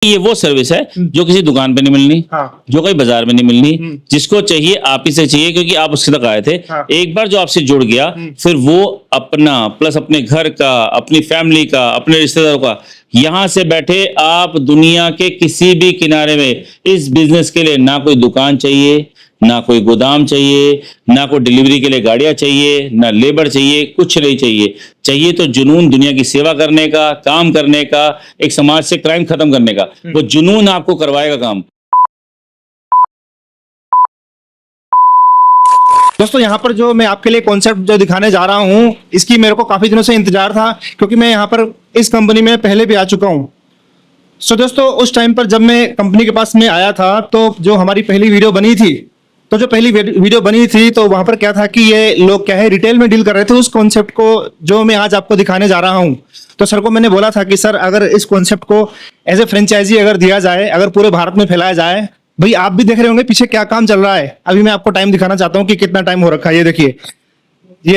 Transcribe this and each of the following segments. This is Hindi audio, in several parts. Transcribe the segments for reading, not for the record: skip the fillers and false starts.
ये वो सर्विस है जो किसी दुकान पे नहीं मिलनी, हाँ। जो कहीं बाजार में नहीं मिलनी, जिसको चाहिए आप ही से चाहिए, क्योंकि आप उसके तक आए थे। हाँ। एक बार जो आपसे जुड़ गया, फिर वो अपना प्लस अपने घर का, अपनी फैमिली का, अपने रिश्तेदारों का, यहां से बैठे आप दुनिया के किसी भी किनारे में इस बिजनेस के लिए ना कोई दुकान चाहिए, ना कोई गोदाम चाहिए, ना कोई डिलीवरी के लिए गाड़ियां चाहिए, ना लेबर चाहिए, कुछ नहीं चाहिए। चाहिए तो जुनून दुनिया की सेवा करने का, काम करने का, एक समाज से क्राइम खत्म करने का। वो जुनून आपको करवाएगा काम। दोस्तों यहाँ पर जो मैं आपके लिए कॉन्सेप्ट जो दिखाने जा रहा हूँ, इसकी मेरे को काफी दिनों से इंतजार था, क्योंकि मैं यहाँ पर इस कंपनी में पहले भी आ चुका हूँ। सो दोस्तों, उस टाइम पर जब मैं कंपनी के पास में आया था, तो जो हमारी पहली वीडियो बनी थी, तो जो पहली वीडियो बनी थी, तो वहां पर क्या था कि ये लोग क्या है, रिटेल में डील कर रहे थे उस कॉन्सेप्ट को जो मैं आज आपको दिखाने जा रहा हूँ। तो सर को मैंने बोला था कि सर, अगर इस कॉन्सेप्ट को एज ए फ्रेंचाइजी अगर दिया जाए, अगर पूरे भारत में फैलाया जाए, भाई आप भी देख रहे होंगे पीछे क्या काम चल रहा है। अभी मैं आपको टाइम दिखाना चाहता हूँ कि कितना टाइम हो रखा है। ये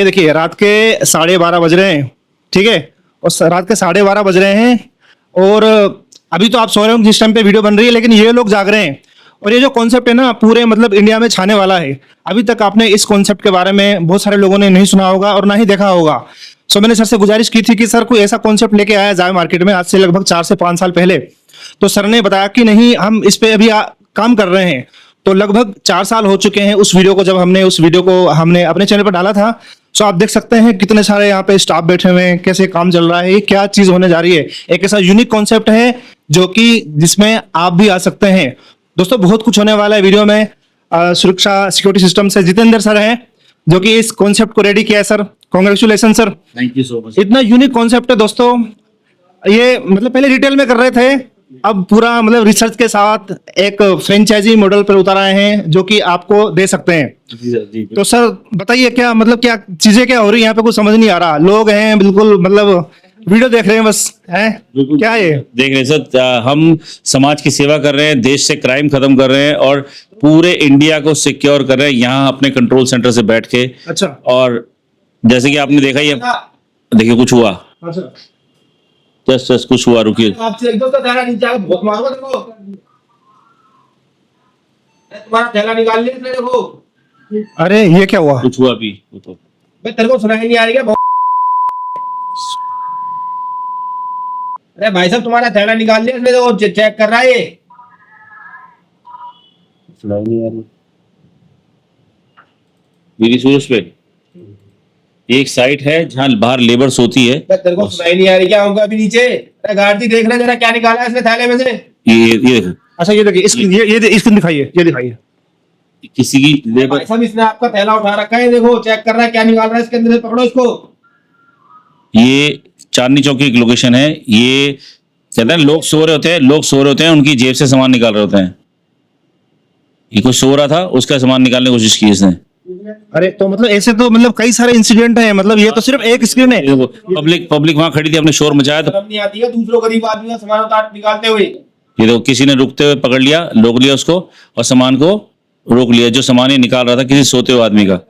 देखिए रात के 12:30 बज रहे हैं, ठीक है, और रात के 12:30 बज रहे हैं, और अभी तो आप सो रहे हो जिस टाइम पे वीडियो बन रही है, लेकिन ये लोग जाग रहे हैं। और ये जो कॉन्सेप्ट है ना, पूरे मतलब इंडिया में छाने वाला है। अभी तक आपने इस कॉन्सेप्ट के बारे में बहुत सारे लोगों ने नहीं सुना होगा और ना ही देखा होगा। सो मैंने सर से गुजारिश की थी कि सर कोई ऐसा कॉन्सेप्ट लेके आया जाए मार्केट में, आज से लगभग 4 से 5 साल पहले। तो सर ने बताया कि नहीं, हम इस पे अभी काम कर रहे हैं। तो लगभग 4 साल हो चुके हैं उस वीडियो को, जब हमने उस वीडियो को हमने अपने चैनल पर डाला था। सो आप देख सकते हैं कितने सारे यहाँ पे स्टाफ बैठे हुए हैं, कैसे काम चल रहा है, ये क्या चीज होने जा रही है। एक ऐसा यूनिक कॉन्सेप्ट है जो कि जिसमें आप भी आ सकते हैं। दोस्तों बहुत कुछ होने वाला है वीडियो में। सुरक्षा सिक्योरिटी सिस्टम से जितेंद्र सर हैं, जो कि इस कॉन्सेप्ट को रेडी किया है। Sir congratulation sir, thank you so much. इतना यूनिक कॉन्सेप्ट है दोस्तों। ये मतलब पहले रिटेल में कर रहे थे, अब पूरा मतलब रिसर्च के साथ एक फ्रेंचाइजी मॉडल पर उतार आए हैं, जो कि आपको दे सकते हैं। तो सर बताइए, क्या मतलब क्या चीजें क्या हो रही है यहाँ पे, कुछ समझ नहीं आ रहा। लोग हैं बिल्कुल मतलब वीडियो देख रहे हैं बस, हैं क्या है ये देख रहे हैं सर, हम समाज की सेवा कर रहे हैं, देश से क्राइम खत्म कर रहे हैं और पूरे इंडिया को सिक्योर कर रहे हैं यहाँ अपने कंट्रोल सेंटर से बैठ के। अच्छा। और जैसे कि आपने देखा, ये देखिए कुछ हुआ, अच्छा, जस्ट कुछ हुआ, रुकिए। आपसे एकदम तो थैला नीचे आके भूख मारो, देखो तुम्हारा थैला निकाल लिया इसने, देखो। अरे ये क्या हुआ? कुछ हुआ अभी तो भाई तेरे को सुनाई नहीं आ रही क्या? अरे भाई साहब, तुम्हारा थैला निकाल लिया इसने, देखो चेक कर रहा है ये। सुनाई नहीं आ रही मेरी सूरज पे। ये एक साइट है जहाँ बाहर लेबर सोती है। तेरे को सुनाई नहीं आ रही क्या? होगा अभी नीचे। अरे गाड़ी देख रहे जरा, क्या निकाला है इसने थैले में से। ये देखो। अच्छा ये देखिए, ये स्क्रीन दिखाइए, ये दिखाइए। किसी की लेबर। भाई साहब, इसने आपका थैला उठा रखा है, देखो चेक कर रहा है क्या निकाल रहा है इसके अंदर से, पकड़ो इसको। ये चांदनी चौक की एक लोकेशन है। ये कहते हैं लोग सो रहे होते हैं, उनकी जेब से सामान निकाल रहे होते हैं। ये कोई सो रहा था, उसका सामान निकालने की कोशिश की इसने। अरे तो मतलब ऐसे तो मतलब कई सारे इंसिडेंट हैं, मतलब ये तो सिर्फ एक स्क्रीन है। पब्लिक वहां खड़ी थी, अपने शोर मचाया तो शर्म नहीं आती है दूसरों गरीब आदमी का सामान उतार निकालते हुए। ये देखो, किसी ने रुकते हुए पकड़ लिया, रोक लिया उसको और सामान को रोक लिया, जो सामान ये निकाल रहा था किसी सोते हुए आदमी का।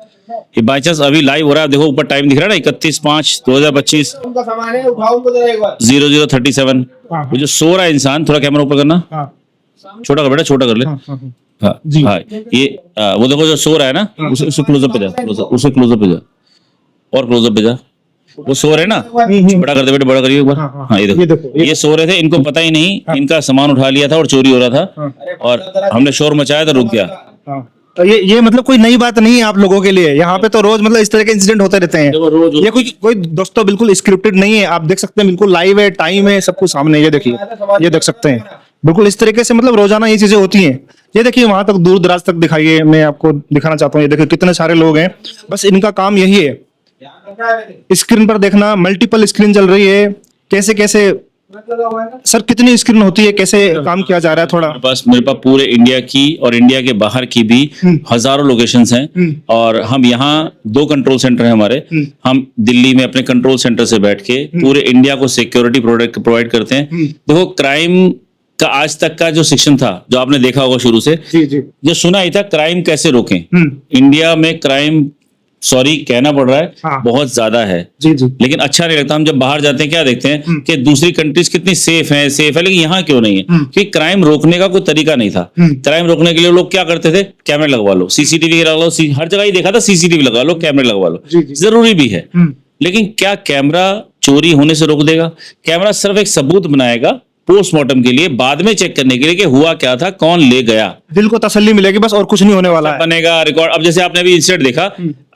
ये बाई चांस अभी लाइव हो रहा है, देखो ऊपर टाइम दिख रहा है ना, 31/5/2025, उनका सामान है, उठाओ उनको जरा एक बार। 0037। वो जो सो रहा है इंसान, थोड़ा कैमरा ऊपर करना, छोटा कर बेटा, छोटा कर ले। हाँ जी। हाँ, ये वो देखो जो सो रहा है ना, उसे क्लोजअप पे जा, उसे क्लोजअप पे जा, और क्लोजअप पे जा। वो सो रहे ना, बड़ा कर दे बेटा, बड़ा करिए एक बार। हाँ ये देखो, ये सो रहे थे, इनको पता ही नहीं, इनका सामान उठा लिया था और चोरी हो रहा था, और हमने शोर मचाया तो रुक गया। तो ये मतलब कोई नई बात नहीं है आप लोगों के लिए। यहाँ पे तो रोज मतलब इस तरह के इंसिडेंट होते रहते हैं। ये कोई दोस्तों बिल्कुल स्क्रिप्टेड नहीं है, आप देख सकते हैं, बिल्कुल लाइव है, टाइम है, सब कुछ सामने। ये देखिए, ये देख सकते हैं, बिल्कुल इस तरीके से मतलब रोजाना ये चीजें होती हैं। ये देखिए वहां तक दूर दराज तक दिखाइए, मैं आपको दिखाना चाहता हूँ। ये देखिए कितने सारे लोग हैं, बस इनका काम यही है। स्क्रीन पर देखना, मल्टीपल स्क्रीन चल रही है, कैसे कैसे सर कितनी स्क्रीन होती है, कैसे काम किया जा रहा है थोड़ा? मेरे पास पूरे इंडिया की और इंडिया के बाहर की भी हजारों लोकेशंस हैं, और हम यहाँ 2 कंट्रोल सेंटर हैं हमारे। हम दिल्ली में अपने कंट्रोल सेंटर से बैठ के पूरे इंडिया को सिक्योरिटी प्रोडक्ट प्रोवाइड करते हैं। देखो, क्राइम का आज तक का जो सेक्शन था, जो आपने देखा होगा शुरू से, जी जी, जो सुना ही था, क्राइम कैसे रोकें। इंडिया में क्राइम सॉरी कहना पड़ रहा है, हाँ। बहुत ज्यादा है। जी जी लेकिन अच्छा नहीं लगता। हम जब बाहर जाते हैं क्या देखते हैं कि दूसरी कंट्रीज कितनी सेफ है, लेकिन यहाँ क्यों नहीं है? क्योंकि क्राइम रोकने का कोई तरीका नहीं था। क्राइम रोकने के लिए लोग क्या करते थे, कैमरे लगवा लो, सीसीटीवी लगा लो, हर जगह ही देखा था सीसीटीवी लगा लो, कैमरे लगवा लो, जी, जी। जरूरी भी है। लेकिन क्या कैमरा चोरी होने से रोक देगा? कैमरा सिर्फ एक सबूत बनाएगा पोस्टमार्टम के लिए, बाद में चेक करने के लिए कि हुआ क्या था, कौन ले गया। दिल को तसल्ली मिलेगी बस, और कुछ नहीं होने वाला है। बनेगा रिकॉर्ड। अब जैसे आपने अभी इंसिडेंट देखा,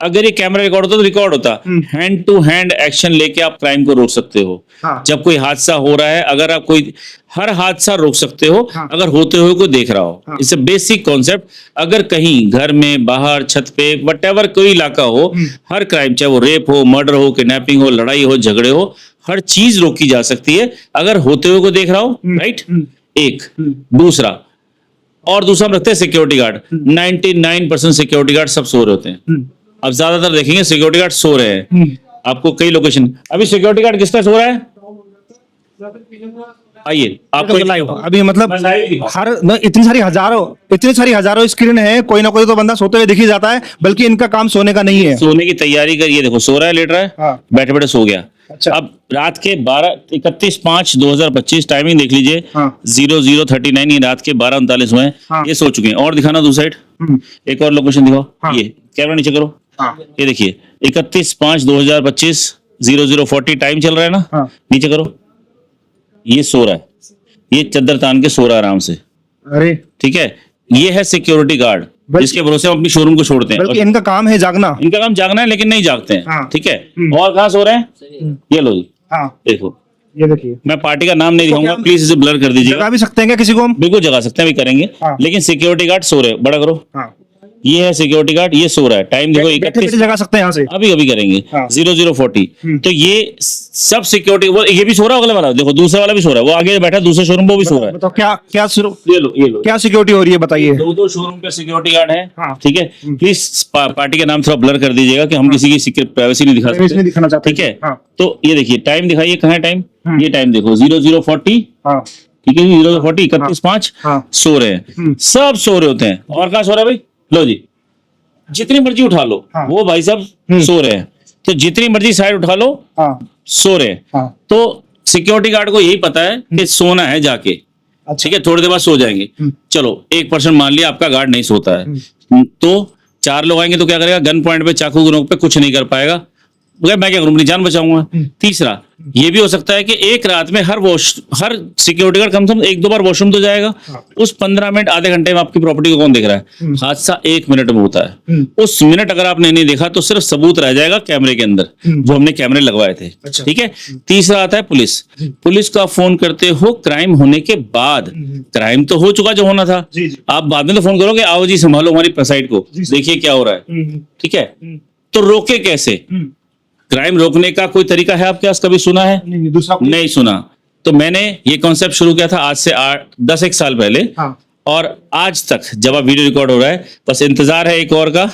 अगर ये कैमरा रिकॉर्ड होता तो रिकॉर्ड होता। हैंड टू हैंड एक्शन लेके आप क्राइम को रोक सकते हो। हाँ। जब कोई हादसा हो रहा है, अगर आप कोई हर हादसा रोक सकते हो हाँ। अगर होते हुए कोई देख रहा हो। It's a basic concept. अगर कहीं घर में, बाहर, छत पे, वटेवर कोई इलाका हो, हर क्राइम, चाहे वो रेप हो, मर्डर हो, किडनैपिंग हो, लड़ाई हो, झगड़े हो, हर चीज रोकी जा सकती है अगर होते हुए को देख रहा हो। राइट, एक। दूसरा हम रखते हैं सिक्योरिटी गार्ड। 99% सिक्योरिटी गार्ड सब सो रहे होते हैं। अब ज्यादातर देखेंगे सिक्योरिटी गार्ड सो रहे हैं। आपको कई लोकेशन, अभी सिक्योरिटी गार्ड किसका सो रहा है? आइए आपको अभी मतलब हर न, इतनी सारी हजारों स्क्रीन है, कोई ना कोई तो बंदा सोते हुए दिख ही जाता है, बल्कि इनका काम सोने का नहीं है। सोने की तैयारी करिए, देखो सो रहा है, लेट रहा है, हाँ। बैठे बैठे सो गया। अच्छा। अब रात के 31/5/2025 टाइमिंग देख लीजिए, हाँ। 00:39, ये रात के 12:39 हुए हैं। हाँ। ये सो चुके हैं। और दिखाना दूसरी साइड, एक और लोकेशन दिखाओ। हाँ। ये कैमरा नीचे करो। हाँ। ये देखिए 31/5/2025 00:40 टाइम चल रहा है ना। हाँ। नीचे करो, ये सो रहा है, ये चद्दर तान के सो रहा है आराम से। अरे ठीक है, ये है सिक्योरिटी गार्ड जिसके भरोसे हम अपनी शोरूम को छोड़ते हैं। बल्कि इनका काम है जागना। इनका काम जागना है, लेकिन नहीं जागते हैं। हाँ। ठीक है, और कहाँ सो रहे हैं? ये लो जी, हाँ देखो। ये देखिए, मैं पार्टी का नाम नहीं तो दिखाऊंगा, क्या- प्लीज इसे ब्लर कर दीजिएगा। जगा भी सकते हैं क्या किसी को हम? बिल्कुल जगा सकते हैं, भी करेंगे। हाँ। लेकिन सिक्योरिटी गार्ड सो रहे हैं। बड़ा करो, हाँ। ये है सिक्योरिटी गार्ड, ये सो रहा है। टाइम देखो बैठे 31, बैठे जगा सकते हैं यहाँ से। अभी अभी करेंगे। हाँ। 00:40। तो ये सब सिक्योरिटी, वो ये भी सो रहा है, अगले वाला देखो, दूसरा वाला भी सो रहा है, वो आगे बैठा दूसरे शोरूम, वो भी सो रहा है। बताओ क्या क्या ये लो, ये लो। क्या सिक्योरिटी हो रही है बताइए। दो शोरूम पे सिक्योरिटी गार्ड है। हाँ। ठीक है, प्लीज पार्टी का नाम थोड़ा ब्लर कर दीजिएगा कि हम किसी की प्राइवेसी नहीं दिखा इसमें सकते। दिखाना चाहते हैं। ठीक है, हाँ। तो ये देखिए टाइम दिखाइए, कहाँ है टाइम? ये टाइम देखो 00:40। हाँ। ठीक है, 00:40, 31/5 हाँ। सो रहे हैं, सब सो रहे होते हैं। और कहाँ सो रहा है भाई? लो जी, जितनी मर्जी उठा लो। हाँ। वो भाई साहब सो रहे हैं, तो जितनी मर्जी साइड उठा लो, हाँ। सो रहे हैं। हाँ। तो सिक्योरिटी गार्ड को यही पता है कि सोना है जाके। ठीक है, थोड़ी देर बाद सो जाएंगे। चलो 1% मान लिया आपका गार्ड नहीं सोता है, तो 4 लोग आएंगे तो क्या करेगा? गन पॉइंट पे, चाकू की नोक पे कुछ नहीं कर पाएगा। मैं क्या करूं, अपनी जान बचाऊंगा। तीसरा, ये भी हो सकता है कि एक रात में हर सिक्योरिटी गार्ड कम से कम 1-2 बार वॉशरूम तो जाएगा। उस 15 मिनट, आधे घंटे में आपकी प्रॉपर्टी को कौन देख रहा है? हादसा 1 मिनट में होता है। उस मिनट अगर आपने नहीं देखा तो सिर्फ सबूत रह जाएगा कैमरे के अंदर, जो हमने कैमरे लगवाए थे। अच्छा। ठीक है। तीसरा आता है पुलिस को आप फोन करते हो क्राइम होने के बाद। क्राइम तो हो चुका जो होना था, जी, जी। आप बाद में तो फोन करोगे, आओ जी संभालो हमारी साइड को, देखिए क्या हो रहा है। ठीक है, तो रोके कैसे? क्राइम रोकने का कोई तरीका है आपके पास? कभी सुना है? नहीं, दूसरा नहीं सुना। तो मैंने ये कॉन्सेप्ट शुरू किया था आज से 10-1 साल पहले। हाँ। और आज तक जब आप वीडियो रिकॉर्ड हो रहा है, बस इंतजार है एक और का।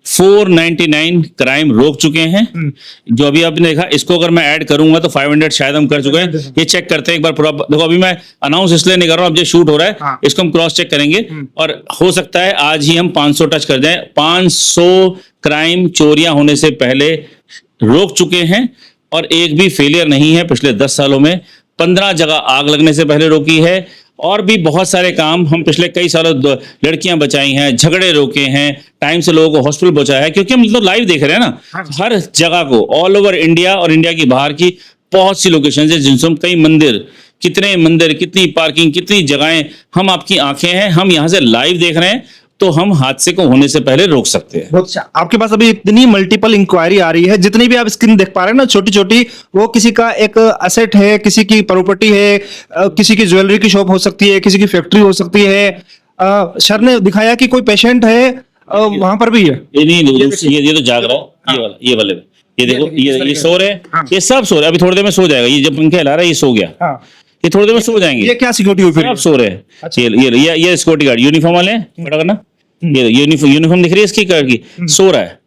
499 क्राइम रोक चुके हैं। जो अभी आपने देखा, इसको अगर मैं ऐड करूंगा तो 500 शायद हम कर चुके हैं। ये चेक करते हैं एक बार पूरा। देखो अभी मैं अनाउंस इसलिए नहीं कर रहा हूँ, अब जो शूट हो रहा है। हाँ। इसको हम क्रॉस चेक करेंगे, और हो सकता है आज ही हम 500 टच कर जाएं। 500 क्राइम चोरियां होने से पहले रोक चुके हैं, और एक भी फेलियर नहीं है पिछले 10 सालों में। 15 जगह आग लगने से पहले रोकी है, और भी बहुत सारे काम हम पिछले कई सालों, लड़कियां बचाई हैं, झगड़े रोके हैं, टाइम से लोगों को हॉस्पिटल पहुंचाया है। क्योंकि हम तो लाइव देख रहे हैं ना, हर जगह को, ऑल ओवर इंडिया और इंडिया की बाहर की बहुत सी लोकेशन है जिनसे हम कई मंदिर, कितनी पार्किंग, कितनी जगहें, हम आपकी आंखें हैं, हम यहाँ से लाइव देख रहे हैं। तो हम हादसे को होने से पहले रोक सकते हैं। बहुत अच्छा। आपके पास अभी इतनी मल्टीपल इंक्वायरी आ रही है, जितनी भी आप स्क्रीन देख पा रहे हैं ना, छोटी छोटी, वो किसी का एक असेट है, किसी की प्रॉपर्टी है, किसी की ज्वेलरी की शॉप हो सकती है, किसी की फैक्ट्री हो सकती है। सर ने दिखाया कि कोई पेशेंट है, वहां पर भी है। ये नहीं, ये तो जाग रहा है। ये वाले ये देखो, ये सो रहे हैं, ये सब सो रहे हैं। अभी थोड़ी देर में सो जाएगा। ये जब पंखे हिला रहा है, ये सो गया। हाँ। ये थोड़ी देर में सो जाएंगे। ये क्या सिक्योरिटी हुई फिर? आप सो रहे हैं। अच्छा। ये सिक्योरिटी गार्ड यूनिफॉर्म वाले हैं, खड़ा करना। ये यूनिफॉर्म दिख रही है इसकी, की सो रहा है।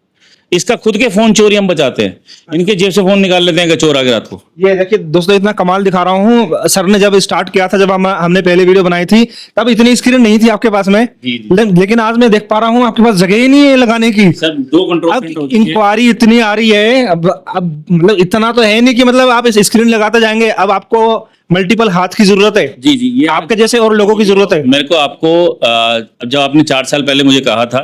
इसका खुद के फोन चोरी हम बचाते हैं, इनके जेब से फोन निकाल लेते हैं अगर चोर आ गया रात को। ये देखिए दोस्तों, इतना कमाल दिखा रहा हूँ। सर ने जब स्टार्ट किया था, जब हमने पहले वीडियो बनाई थी, तब इतनी स्क्रीन नहीं थी आपके पास में। लेकिन आज मैं देख पा रहा हूँ आपके पास जगह ही नहीं है लगाने की। सर 2 कंट्रोल अब पॉइंट हो चुके हैं। इंक्वायरी इतनी आ रही है, अब मतलब इतना तो है नहीं कि मतलब आप इस स्क्रीन लगाते जाएंगे। अब आपको मल्टीपल हाथ की जरूरत है, जी जी, ये आपके जैसे और लोगों की जरूरत है। मेरे को आपको जब आपने 4 साल पहले मुझे कहा था,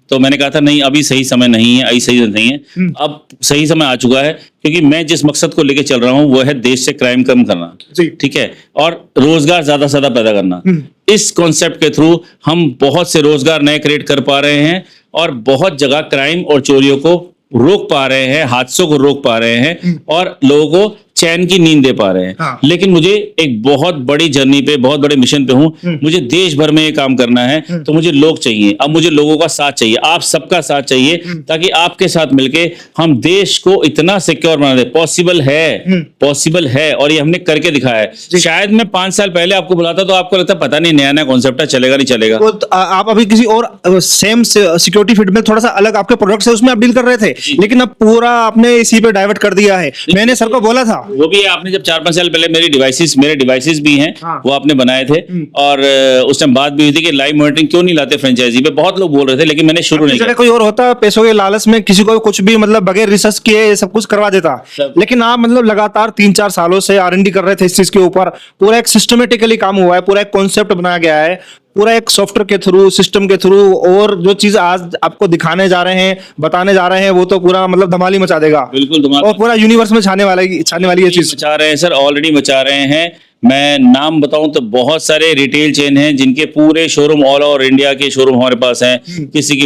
तो मैंने कहा था नहीं अभी सही समय नहीं है, अभी सही नहीं है। अब सही समय आ चुका है, क्योंकि मैं जिस मकसद को लेके चल रहा हूँ वो है देश से क्राइम कम करना, जी। ठीक है, और रोजगार ज्यादा से ज्यादा पैदा करना। इस कॉन्सेप्ट के थ्रू हम बहुत से रोजगार नए क्रिएट कर पा रहे हैं और बहुत जगह क्राइम और चोरियों को रोक पा रहे हैं, हादसों को रोक पा रहे हैं और लोगों को चैन की नींद दे पा रहे हैं। हाँ। लेकिन मुझे एक बहुत बड़ी जर्नी पे, बहुत बड़े मिशन पे हूं, मुझे देश भर में ये काम करना है, तो मुझे लोग चाहिए। अब मुझे लोगों का साथ चाहिए, आप सबका साथ चाहिए, ताकि आपके साथ मिलके हम देश को इतना सिक्योर बना दे। पॉसिबल है और ये हमने करके दिखाया है। शायद मैं 5 साल पहले आपको बुलाता तो आपको लगता पता नहीं, नया नया कॉन्सेप्ट है, चलेगा नहीं चलेगा। तो आप अभी किसी और सेम सिक्योरिटी फील्ड में थोड़ा सा अलग आपके प्रोडक्ट्स है, उसमें आप डील कर रहे थे, लेकिन अब पूरा आपने इसी पे डाइवर्ट कर दिया है। मैंने सर को बोला था, वो भी आपने जब 4-5 साल पहले मेरे डिवाइसेस भी हैं, हाँ। वो आपने बनाए थे, और उस टाइम बात भी हुई थी कि लाइव मॉनिटरिंग क्यों नहीं लाते फ्रेंचाइजी पे, बहुत लोग बोल रहे थे, लेकिन मैंने शुरू नहीं किया। कोई और होता पैसों के लालच में किसी को कुछ भी मतलब बगैर रिसर्च किए सब कुछ करवा देता, लेकिन आप मतलब लगातार 3-4 सालों से R&D कर रहे थे इस चीज के ऊपर। पूरा एक सिस्टमेटिकली काम हुआ है, पूरा एक कॉन्सेप्ट बनाया गया है, पूरा एक सॉफ्टवेयर के थ्रू, सिस्टम के थ्रू, और जो चीज आज आपको दिखाने जा रहे हैं, बताने जा रहे हैं, वो तो पूरा मतलब धमाल ही मचा देगा। बिल्कुल धमाल और पूरा यूनिवर्स में छाने वाली ये चीज। मचा रहे हैं सर, ऑलरेडी मचा रहे हैं। मैं नाम बताऊं तो बहुत सारे रिटेल चेन हैं जिनके पूरे शोरूम ऑल ओवर इंडिया के शोरूम हमारे पास हैं। किसी की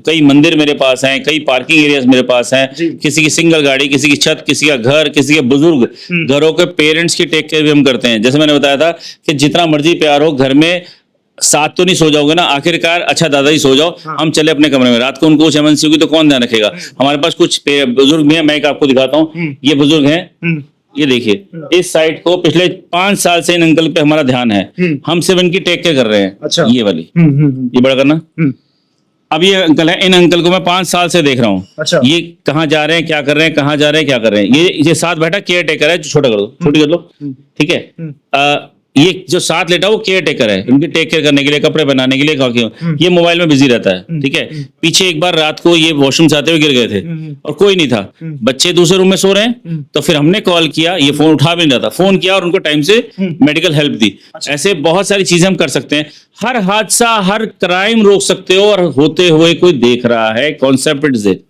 कई मंदिर मेरे पास हैं, कई पार्किंग एरियाज मेरे पास हैं, किसी की सिंगल गाड़ी, किसी की छत, किसी का घर, किसी के बुजुर्ग घरों के पेरेंट्स की टेक केयर भी हम करते हैं। जैसे मैंने बताया था कि जितना मर्जी प्यार हो, घर में साथ तो नहीं सो जाओगे ना, आखिरकार अच्छा दादाजी सो जाओ, हम चले अपने कमरे में। रात को उनको कुछ इमरजेंसी होगी तो कौन ध्यान रखेगा? हमारे पास कुछ बुजुर्ग भी हैं, मैं एक आपको दिखाता हूँ। ये बुजुर्ग हैं, ये देखिए, इस साइड को पिछले 5 साल से इन अंकल पे हमारा ध्यान है, हम सिर्फ इनकी टेक केयर कर रहे हैं। अच्छा। ये वाली, ये बड़ा करना। अब ये अंकल है, इन अंकल को मैं 5 साल से देख रहा हूँ। अच्छा। ये कहाँ जा रहे हैं, क्या कर रहे हैं, कहाँ जा रहे हैं, क्या कर रहे हैं। ये साथ बैठा केयर टेकर है, छोटा कर दो, छोटी कर लो, ठीक है। ये जो साथ लेटा वो केयर टेकर है, उनकी टेक केयर करने के लिए, कपड़े बनाने के लिए, ये मोबाइल में बिजी रहता है, ठीक है। पीछे एक बार रात को ये वॉशरूम से आते हुए गिर गए थे और कोई नहीं था, बच्चे दूसरे रूम में सो रहे हैं, तो फिर हमने कॉल किया, ये फोन उठा भी नहीं रहा था, फोन किया और उनको टाइम से मेडिकल हेल्प दी। ऐसे बहुत सारी चीजें हम कर सकते हैं। हर हादसा, हर क्राइम रोक सकते हो, और होते हुए कोई देख रहा है, कॉन्सेप्ट से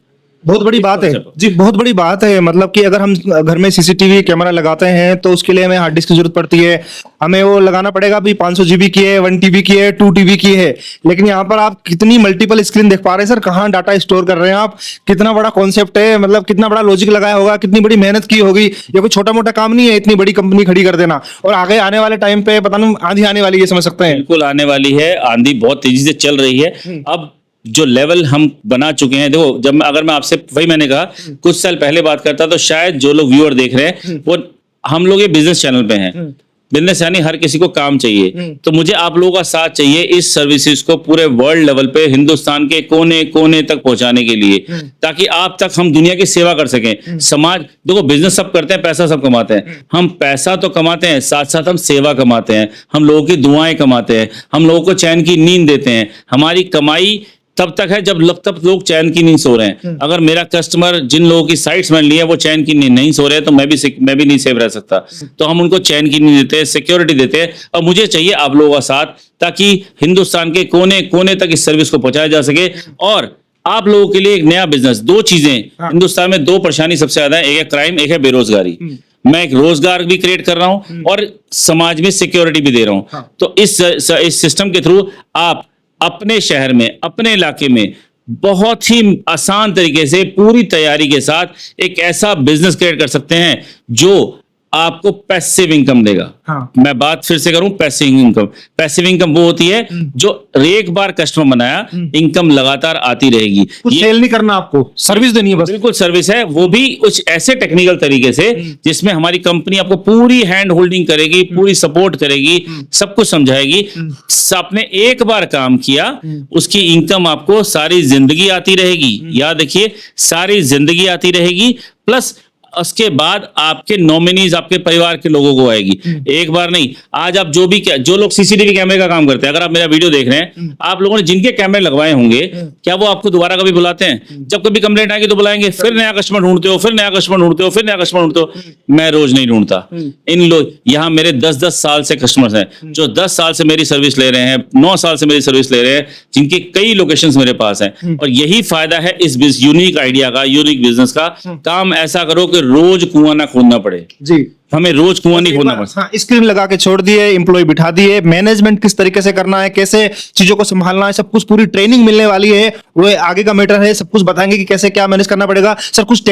बहुत बड़ी बात है जी, बहुत बड़ी बात है। मतलब कि अगर हम घर में सीसीटीवी कैमरा लगाते हैं तो उसके लिए हमें हार्ड डिस्क की जरूरत पड़ती है, हमें वो लगाना पड़ेगा भी 500 GB की है, 1 TB की है, 2 TB की है। लेकिन यहाँ पर आप कितनी मल्टीपल स्क्रीन देख पा रहे हैं सर, कहाँ डाटा स्टोर कर रहे हैं आप, कितना बड़ा कॉन्सेप्ट है, मतलब कितना बड़ा लॉजिक लगाया होगा, कितनी बड़ी मेहनत की होगी। ये कोई छोटा मोटा काम नहीं है इतनी बड़ी कंपनी खड़ी कर देना, और आगे आने वाले टाइम पे पता नहीं आंधी आने वाली है, समझ सकते हैं। बिल्कुल आने वाली है, आंधी बहुत तेजी से चल रही है। अब जो लेवल हम बना चुके हैं, देखो, जब अगर मैं आपसे, वही मैंने कहा कुछ साल पहले बात करता, तो शायद जो लोग व्यूअर देख रहे हैं वो, हम लोग ये बिजनेस चैनल पे हैं, बिजनेस यानी हर किसी को काम चाहिए, तो मुझे आप लोगों का साथ चाहिए इस सर्विसेज को पूरे वर्ल्ड लेवल पे, हिंदुस्तान के कोने कोने तक पहुंचाने के लिए, ताकि आप तक हम दुनिया की सेवा कर सकें। समाज, देखो, बिजनेस सब करते हैं, पैसा सब कमाते हैं, हम पैसा तो कमाते हैं, साथ साथ हम सेवा कमाते हैं, हम लोगों की दुआएं कमाते हैं, हम लोगों को चैन की नींद देते हैं। हमारी कमाई तब तक है जब तब लोग चैन की नींद सो रहे हैं। अगर मेरा कस्टमर, जिन लोगों की साइट्स मैंने ली है, वो चैन की नींद नहीं सो रहे हैं, तो मैं भी नहीं सेव रह सकता। तो हम उनको चैन की नींद देते हैं, सिक्योरिटी देते हैं, और मुझे चाहिए आप लोगों का साथ, ताकि हिंदुस्तान के कोने कोने तक इस सर्विस को पहुंचाया जा सके। और आप लोगों के लिए एक नया बिजनेस, 2 चीजें हिंदुस्तान में, 2 परेशानी सबसे ज्यादा है, एक है क्राइम, एक है बेरोजगारी। मैं एक रोजगार भी क्रिएट कर रहा हूं और समाज में सिक्योरिटी भी दे रहा हूं। तो इस सिस्टम के थ्रू आप अपने शहर में, अपने इलाके में बहुत ही आसान तरीके से, पूरी तैयारी के साथ एक ऐसा बिजनेस क्रिएट कर सकते हैं जो आपको पैसिव इनकम देगा। हाँ। मैं बात फिर से करूं, पैसिव इनकम। पैसिव इनकम वो होती है जो एक बार कस्टमर बनाया, इनकम लगातार आती रहेगी। कुछ ये सेल नहीं करना, आपको सर्विस देनी है बस। बिल्कुल सर्विस है, वो भी कुछ ऐसे टेक्निकल तरीके से जिसमें हमारी कंपनी आपको पूरी हैंड होल्डिंग करेगी, पूरी सपोर्ट करेगी, सब कुछ समझाएगी। आपने एक बार काम किया, उसकी इनकम आपको सारी जिंदगी आती रहेगी। याद रखिए, सारी जिंदगी आती रहेगी, प्लस उसके बाद आपके नॉमिनीज, आपके परिवार के लोगों को आएगी। एक बार नहीं, आज आप जो लोग सीसीटीवी कैमरे का काम करते हैं, अगर आप मेरा वीडियो देख रहे हैं, आप लोगों ने जिनके कैमरे लगवाए होंगे, क्या वो आपको दोबारा कभी बुलाते हैं? जब कभी कंप्लेंट आएगी तो बुलाएंगे, फिर नया कस्टमर ढूंढते हो, फिर नया कस्टमर ढूंढते हो, फिर नया कस्टमर ढूंढते हो। मैं रोज नहीं ढूंढता। इन लोग यहाँ मेरे 10-10 साल से कस्टमर्स हैं जो 10 साल से मेरी सर्विस ले रहे हैं, 9 साल से मेरी सर्विस ले रहे हैं, जिनकी कई लोकेशंस मेरे पास हैं। और यही फायदा है इस यूनिक आइडिया का, यूनिक बिजनेस का। काम ऐसा करो कि रोज कुआं ना खोदना पड़े। जी, हमें रोज कुआं नहीं खोदना पड़े। हाँ, स्क्रीन लगा के छोड़ दिए, एम्प्लॉय बिठा दिए, मैनेजमेंट किस तरीके से करना है, कैसे चीजों को संभालना है, सब कुछ पूरी ट्रेनिंग मिलने वाली है। वो आगे का मैटर है, सब कुछ बताएंगे कि कैसे क्या मैनेज करना पड़ेगा। सर, कुछ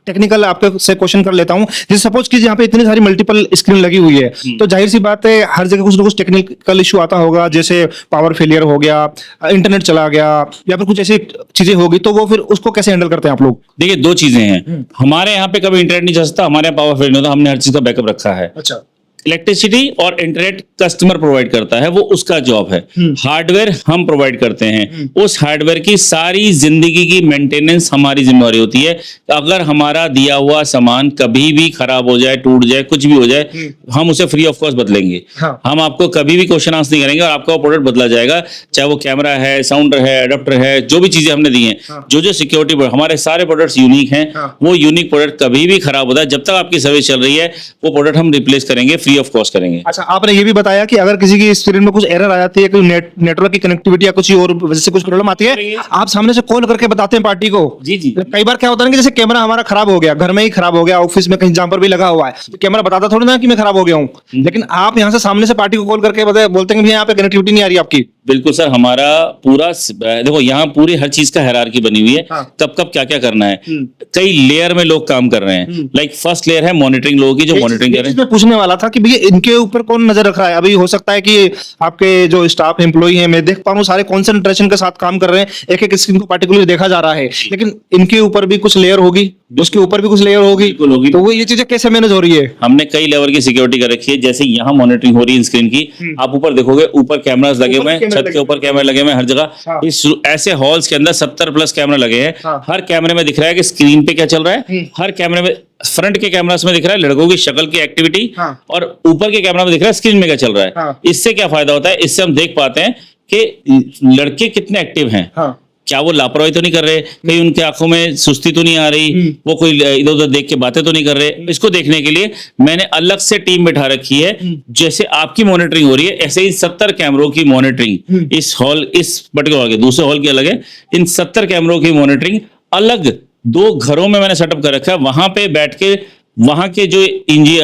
टेक्निकल आपके से क्वेश्चन कर लेता हूं। जैसे सपोज कीजिए यहाँ पे इतनी सारी मल्टीपल स्क्रीन लगी हुई है, तो जाहिर सी बात है हर जगह कुछ ना कुछ टेक्निकल इशू आता होगा, जैसे पावर फेलियर हो गया, इंटरनेट चला गया, या फिर कुछ ऐसी चीजें होगी, तो वो फिर उसको कैसे हैंडल करते हैं आप लोग? देखिए, दो चीजें हैं। हमारे यहाँ पे कभी इंटरनेट नहीं चल सकता, हमारे यहाँ पावर फेल नहीं होता, हमने हर चीज का बैकअप रखा है। अच्छा। इलेक्ट्रिसिटी और इंटरनेट कस्टमर प्रोवाइड करता है, वो उसका जॉब है। हार्डवेयर हम प्रोवाइड करते हैं। उस हार्डवेयर की सारी जिंदगी की मेंटेनेंस हमारी जिम्मेवारी होती है। अगर हमारा दिया हुआ सामान कभी भी खराब हो जाए, टूट जाए, कुछ भी हो जाए, हम उसे फ्री ऑफ कॉस्ट बदलेंगे। हाँ। हम आपको कभी भी क्वेश्चन आंसर नहीं करेंगे और आपका वो प्रोडक्ट बदला जाएगा, चाहे वो कैमरा है, साउंडर है, अडेप्टर है, जो भी चीजें हमने दी हैं। जो सिक्योरिटी, हमारे सारे प्रोडक्ट्स यूनिक हैं। वो यूनिक प्रोडक्ट कभी भी खराब होता है, जब तक आपकी सर्विस चल रही है, वो प्रोडक्ट हम रिप्लेस करेंगे, फ्री ऑफ कॉस्ट करेंगे। अच्छा, आपने ये भी बताया कि अगर किसी की स्क्रीन में कुछ एरर आ जाती है, कोई नेटवर्क की कनेक्टिविटी या कुछ और वजह से कुछ प्रॉब्लम आती है, आप सामने से कॉल करके बताते हैं पार्टी को। जी जी। कई बार क्या होता है ना कि जैसे कैमरा हमारा खराब हो गया, घर में ही खराब हो गया, ऑफिस में कहीं जहां पर भी लगा हुआ है, तो कैमरा बताता थोड़ी ना कि मैं खराब हो गया हूँ, लेकिन आप यहाँ से सामने से पार्टी को कॉल करके बोलते हैं कि यहाँ पे कनेक्टिविटी नहीं आ रही आपकी। बिल्कुल सर, हमारा पूरा देखो, यहाँ पूरी हर चीज का हायरार्की बनी हुई है। कब कब क्या क्या करना है, कई लेयर में लोग काम कर रहे हैं। लाइक फर्स्ट लेयर है मॉनिटरिंग, लोगों की जो मॉनिटरिंग कर रहे हैं। मैं पूछने वाला था कि भैया इनके ऊपर कौन नजर रख रहा है? अभी हो सकता है कि आपके जो स्टाफ एम्प्लॉई हैं, मैं देख पा रहा हूँ सारे कंसंट्रेशन के साथ काम कर रहे हैं, एक एक स्क्रीन को पार्टिकुलर देखा जा रहा है, लेकिन इनके ऊपर भी कुछ लेयर होगी, उसके ऊपर भी कुछ लेयर होगी, तो वो ये चीजें कैसे मैनेज हो रही है? हमने कई लेवल की सिक्योरिटी कर रखी है। जैसे यहाँ मॉनिटरिंग हो रही है स्क्रीन की, आप ऊपर देखोगे, ऊपर कैमरास लगे हुए हैं, छत के ऊपर कैमरे लगे हुए हैं हर जगह। इस ऐसे हॉल्स के अंदर 70+ कैमरे लगे हैं। हर कैमरे में दिख रहा है कि स्क्रीन पे क्या चल रहा है। हर कैमरे में, फ्रंट के कैमरास में दिख रहा है लड़कों की शक्ल की एक्टिविटी, और ऊपर के कैमरा में दिख रहा है स्क्रीन में क्या चल रहा है। इससे क्या फायदा होता है? इससे हम देख पाते हैं कि लड़के कितने एक्टिव हैं। क्या वो लापरवाही तो नहीं कर रहे, कहीं उनके आंखों में सुस्ती तो नहीं आ रही, वो कोई इधर उधर देख के बातें तो नहीं कर रहे। इसको देखने के लिए मैंने अलग से टीम बिठा रखी है। जैसे आपकी मॉनिटरिंग हो रही है, ऐसे ही 70 कैमरों की मॉनिटरिंग इस पर्टिकुलर हॉल के, दूसरे हॉल की अलग है। इन 70 कैमरों की मॉनिटरिंग अलग 2 घरों में मैंने सेटअप कर रखा है। वहां पे बैठ के वहां के जो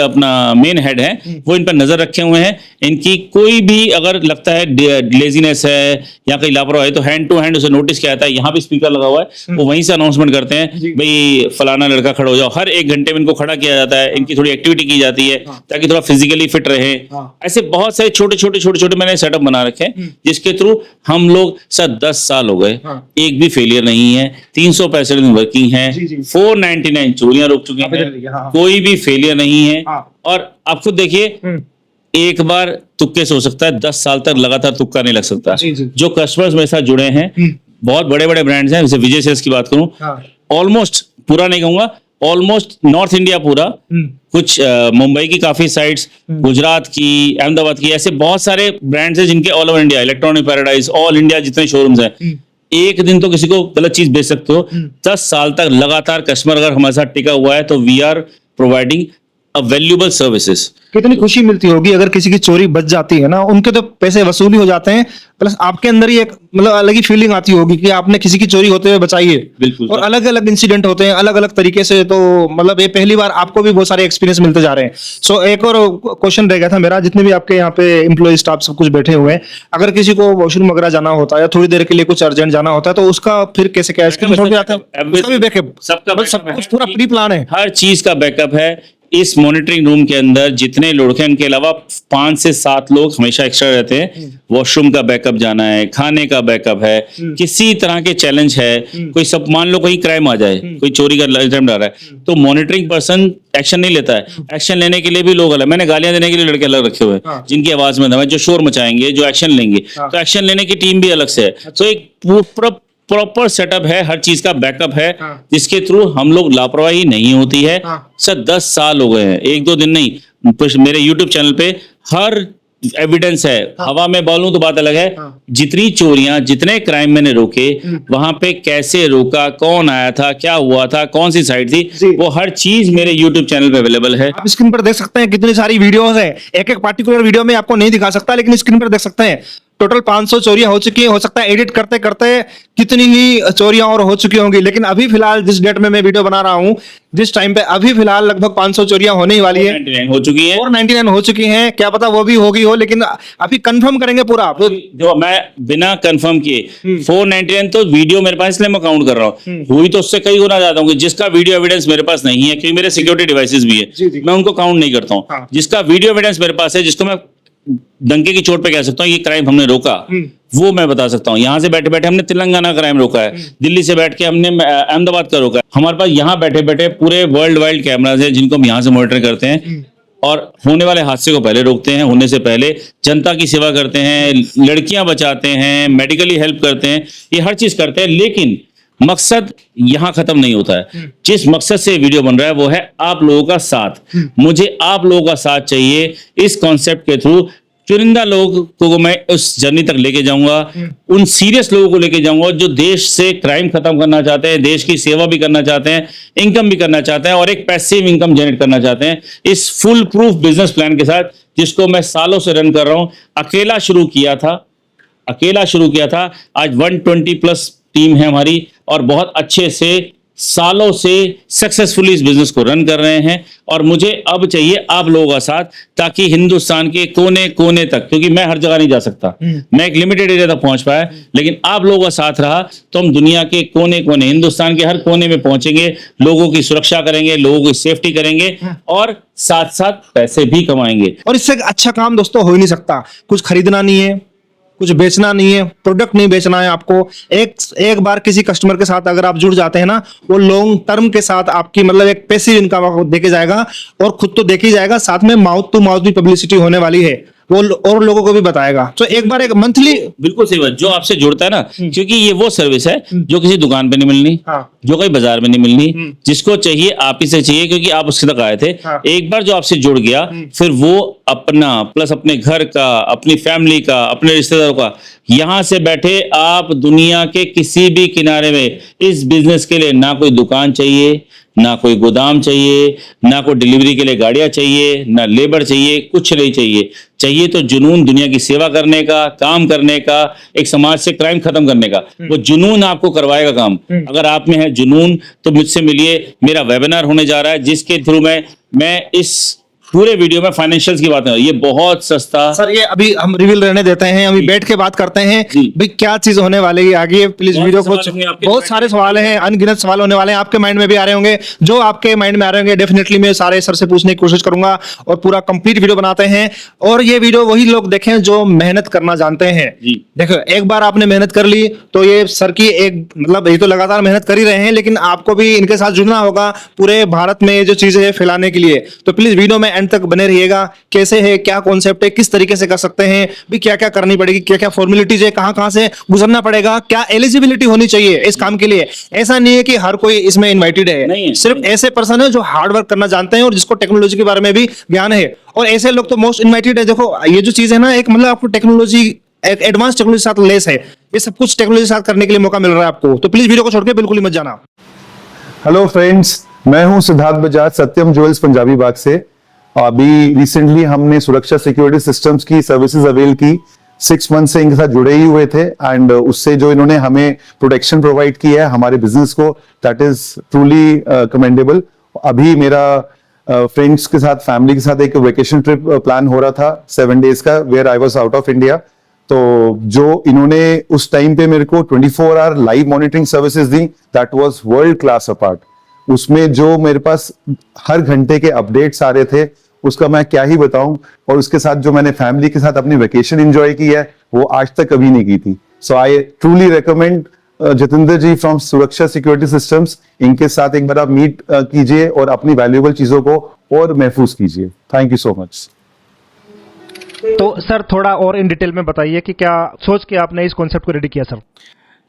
अपना मेन हेड है, वो इन पर नजर रखे हुए हैं। इनकी कोई भी अगर लगता है लेजीनेस है या कहीं लापरवाही, तो हैंड टू हैंड उसे नोटिस किया जाता है। यहाँ भी स्पीकर लगा हुआ है, वो वहीं से अनाउंसमेंट करते हैं, भाई फलाना लड़का खड़ा हो जाओ। हर 1 घंटे में इनको खड़ा किया जाता है, इनकी थोड़ी एक्टिविटी की जाती है ताकि थोड़ा फिजिकली फिट रहे। ऐसे बहुत सारे छोटे छोटे मैंने सेटअप बना रखे हैं, जिसके थ्रू हम लोग सर 10 साल हो गए, एक भी फेलियर नहीं है। 365 दिन वर्किंग है, 499 चोरियां रोक चुके हैं, कोई भी फेलियर नहीं है। और आप खुद देखिए, एक बार तुक्के से हो सकता है, 10 साल तक लगातार तुक्का नहीं लग सकता। जो कस्टमर्स मेरे साथ जुड़े हैं, बहुत बड़े बड़े ब्रांड्स हैं। जैसे विजय सेल्स की बात करूं, ऑलमोस्ट, पूरा नहीं कहूंगा, ऑलमोस्ट नॉर्थ इंडिया पूरा, कुछ मुंबई की काफी साइट्स, गुजरात की, अहमदाबाद की, ऐसे बहुत सारे ब्रांड्स हैं जिनके all over India, electronic paradise, all India जितने शोरूम्स हैं। एक दिन तो किसी को गलत चीज बेच सकते हो, 10 साल तक लगातार कस्टमर अगर हमारे साथ टिका हुआ है, तो we are providing a valuable services. कितनी खुशी मिलती होगी अगर किसी की चोरी बच जाती है ना, उनके तो पैसे वसूली हो जाते हैं, प्लस आपके अंदर ही एक मतलब अलग ही फीलिंग आती होगी कि आपने किसी की चोरी होते हुए बचाई है। बिल्कुल। और अलग अलग इंसिडेंट होते हैं अलग अलग तरीके से, तो मतलब ये पहली बार आपको भी बहुत सारे एक्सपीरियंस मिलते जा रहे हैं। सो एक और क्वेश्चन रह गया था मेरा, जितने भी आपके यहाँ पे एम्प्लॉय स्टाफ सब कुछ बैठे हुए हैं, अगर किसी को वॉशरूम वगैरह जाना होता है या थोड़ी देर के लिए कुछ अर्जेंट जाना होता है, तो उसका फिर कैसे क्या उसका भी बैकअप, सब कुछ पूरा प्री प्लान है, हर चीज का बैकअप है। इस मॉनिटरिंग रूम के अंदर जितने लोग हैं उनके अलावा 5 से 7 लोग हमेशा एक्स्ट्रा रहते हैं। वॉशरूम का बैकअप जाना है, खाने का बैकअप है, किसी तरह के चैलेंज है, कोई सब मान लो कहीं क्राइम आ जाए, कोई चोरी का अटेम्प्ट आ रहा है, तो मॉनिटरिंग पर्सन एक्शन नहीं लेता है। एक्शन लेने के लिए भी लोग अलग, मैंने गालियां देने के लिए लड़के अलग रखे हुए हैं, जिनकी आवाज में दम है, जो शोर मचाएंगे, जो एक्शन लेंगे, तो एक्शन लेने की टीम भी अलग से है। तो एक प्रॉपर सेटअप है, हर चीज का बैकअप है, जिसके थ्रू हम लोग लापरवाही नहीं होती है। सर 10 साल हो गए हैं, 1-2 दिन नहीं, मेरे YouTube चैनल पे हर एविडेंस है। हवा में बोलूं तो बात अलग है। जितनी चोरियां, जितने क्राइम मैंने रोके, वहां पे कैसे रोका, कौन आया था, क्या हुआ था, कौन सी साइड थी, वो हर चीज मेरे YouTube चैनल पे अवेलेबल है। आप स्क्रीन पर देख सकते हैं कितनी सारी वीडियोस है। एक एक पार्टिकुलर वीडियो में आपको नहीं दिखा सकता, लेकिन स्क्रीन पर देख सकते हैं टोटल 500 चोरियां हो चुकी है। हो सकता है एडिट करते करते कितनी ही चोरियां और हो चुकी होंगी, लेकिन अभी फिलहाल जिस डेट में मैं वीडियो बना रहा हूं, जिस टाइम पे अभी फिलहाल लगभग 500 चोरियां होने ही वाली है। 99 हो चुकी है और 99 हो चुकी हैं, क्या पता वो भी होगी हो, लेकिन अभी कंफर्म करेंगे पूरा। जो मैं बिना कंफर्म किए 499 तो वीडियो मेरे पास, इसलिए मैं काउंट कर रहा हूँ। हुई तो उससे कई गुना ज्यादा होंगी। जिसका वीडियो एविडेंस मेरे पास नहीं है, क्योंकि मेरे सिक्योरिटी डिवाइसेस भी है, मैं उनको काउंट नहीं करता हूँ। जिसका वीडियो एविडेंस मेरे पास है, जिसको मैं डंके की चोट पे कह सकता हूँ ये क्राइम हमने रोका, वो मैं बता सकता हूँ। यहाँ से बैठे बैठे हमने तेलंगाना क्राइम रोका है, दिल्ली से बैठ के हमने अहमदाबाद का रोका है। हमारे पास यहाँ बैठे बैठे पूरे वर्ल्ड वाइड कैमराज है, जिनको हम यहाँ से मॉनिटर करते हैं और होने वाले हादसे को पहले रोकते हैं, होने से पहले जनता की सेवा करते हैं, लड़कियां बचाते हैं, मेडिकली हेल्प करते हैं, ये हर चीज करते हैं। लेकिन मकसद यहाँ खत्म नहीं होता है। जिस मकसद से वीडियो बन रहा है वो है आप लोगों का साथ। मुझे आप लोगों का साथ चाहिए। इस कॉन्सेप्ट के थ्रू चुनिंदा लोगों को मैं उस जर्नी तक लेके जाऊंगा, उन सीरियस लोगों को लेके जाऊंगा जो देश से क्राइम खत्म करना चाहते हैं, देश की सेवा भी करना चाहते हैं, इनकम भी करना चाहते हैं और एक पैसिव इनकम जनरेट करना चाहते हैं, इस फुल प्रूफ बिजनेस प्लान के साथ, जिसको मैं सालों से रन कर रहा हूं। अकेला शुरू किया था, आज 120 प्लस टीम है हमारी और बहुत अच्छे से सालों से सक्सेसफुली इस बिजनेस को रन कर रहे हैं। और मुझे अब चाहिए आप लोगों का साथ, ताकि हिंदुस्तान के कोने कोने तक, क्योंकि मैं हर जगह नहीं जा सकता, मैं एक लिमिटेड एरिया तक पहुंच पाया, लेकिन आप लोगों का साथ रहा तो हम दुनिया के कोने कोने, हिंदुस्तान के हर कोने में पहुंचेंगे, लोगों की सुरक्षा करेंगे, लोगों की सेफ्टी करेंगे और साथ साथ पैसे भी कमाएंगे। और इससे अच्छा काम दोस्तों हो ही नहीं सकता। कुछ खरीदना नहीं है, कुछ बेचना नहीं है, प्रोडक्ट नहीं बेचना है आपको। एक बार किसी कस्टमर के साथ अगर आप जुड़ जाते हैं ना, वो लॉन्ग टर्म के साथ आपकी मतलब एक पैसिव इनकम आपको देके जाएगा और खुद तो देके जाएगा, साथ में माउथ टू माउथ भी पब्लिसिटी होने वाली है, वो और लोगों को भी बताएगा। तो एक बार एक मंथली, बिल्कुल सही बात, जो आपसे जुड़ता है ना, क्योंकि ये वो सर्विस है जो किसी दुकान पे नहीं मिलनी, जो कहीं बाजार में नहीं मिलनी, जिसको चाहिए आप ही से चाहिए, क्योंकि आप उसके तक आए थे। एक बार जो आपसे जुड़ गया, फिर वो अपना प्लस अपने घर का, अपनी फैमिली का, अपने रिश्तेदारों का, यहां से बैठे आप दुनिया के किसी भी किनारे में इस बिजनेस के लिए ना कोई दुकान चाहिए, ना कोई गोदाम चाहिए, ना कोई डिलीवरी के लिए गाड़ियां चाहिए, ना लेबर चाहिए, कुछ नहीं चाहिए। चाहिए तो जुनून दुनिया की सेवा करने का, काम करने का, एक समाज से क्राइम खत्म करने का। वो जुनून आपको करवाएगा काम। अगर आप में है जुनून तो मुझसे मिलिए। मेरा वेबिनार होने जा रहा है, जिसके थ्रू मैं इस पूरे वीडियो में फाइनेंशियल्स की बात है। ये बहुत सस्ता सर, ये अभी हम रिवील रहने देते हैं, अभी बैठ के बात करते हैं भाई क्या चीज होने वाली है आगे। प्लीज वीडियो को, बहुत सारे सवाल हैं, अनगिनत सवाल होने वाले हैं, आपके माइंड में भी आ रहे होंगे। जो आपके माइंड में आ रहे होंगे डेफिनेटली मैं सारे सर से पूछने की कोशिश करूंगा और पूरा कंप्लीट वीडियो बनाते हैं। और ये वीडियो वही लोग देखें जो मेहनत करना जानते हैं। देखो, एक बार आपने मेहनत कर ली तो ये सर की एक मतलब, ये तो लगातार मेहनत कर ही रहे हैं, लेकिन आपको भी इनके साथ जुड़ना होगा पूरे भारत में ये जो चीजें है फैलाने के लिए। तो प्लीज वीडियो में तक बने रहिएगा। कैसे है, क्या कॉन्सेप्ट है, किस तरीके से कर सकते हैं, भी क्या क्या करनी पड़ेगी, क्या क्या फॉर्मेलिटीज है, कहां कहां से गुजरना पड़ेगा, क्या एलिजिबिलिटी होनी चाहिए इस काम के लिए। ऐसा नहीं है कि हर कोई इसमें इनवाइटेड है, सिर्फ ऐसे पर्सन है जो हार्ड वर्क करना जानते हैं और जिसको टेक्नोलॉजी के बारे में भी ज्ञान है, और ऐसे लोग तो मोस्ट इनवाइटेड है। देखो, ये जो चीज है ना, एक मतलब आपको टेक्नोलॉजी, एक एडवांस टेक्नोलॉजी के साथ लेस है, ये सब कुछ टेक्नोलॉजी के साथ करने के लिए मौका मिल रहा है आपको। तो प्लीज वीडियो को छोड़ के बिल्कुल ही मत जाना। हेलो फ्रेंड्स, मैं हूं सिद्धार्थ बजाज, सत्यम ज्वेल्स पंजाबी बाग से। अभी रिसेंटली हमने सुरक्षा सिक्योरिटी सिस्टम्स की सर्विसेज अवेल की। 6 मंथ से इनके साथ जुड़े ही हुए थे एंड उससे जो इन्होंने हमें प्रोटेक्शन प्रोवाइड किया है हमारे बिजनेस को, दैट इज ट्रूली कमेंडेबल। अभी मेरा फ्रेंड्स के साथ, फैमिली के साथ एक वेकेशन ट्रिप प्लान हो रहा था 7 डेज का, where I was out of India. तो जो इन्होंने उस टाइम पे मेरे को 24 आवर लाइव मॉनिटरिंग सर्विसेज दी, that was world class apart. उसमें जो मेरे पास हर घंटे के अपडेट्स आ रहे थे उसका मैं क्या ही बताऊं, और उसके साथ जो मैंने फैमिली के साथ अपनी वेकेशन एंजॉय की है वो आज तक कभी नहीं की थी। So I truly recommend Jitendra ji from Suraksha security systems, इनके साथ एक बार आप मीट कीजिए और अपनी वैल्यूएबल चीजों को और महफूज कीजिए। Thank you so much. तो सर थोड़ा और इन डिटेल में बताइए कि क्या सोच के आपने इस कॉन्सेप्ट को रेडी किया सर?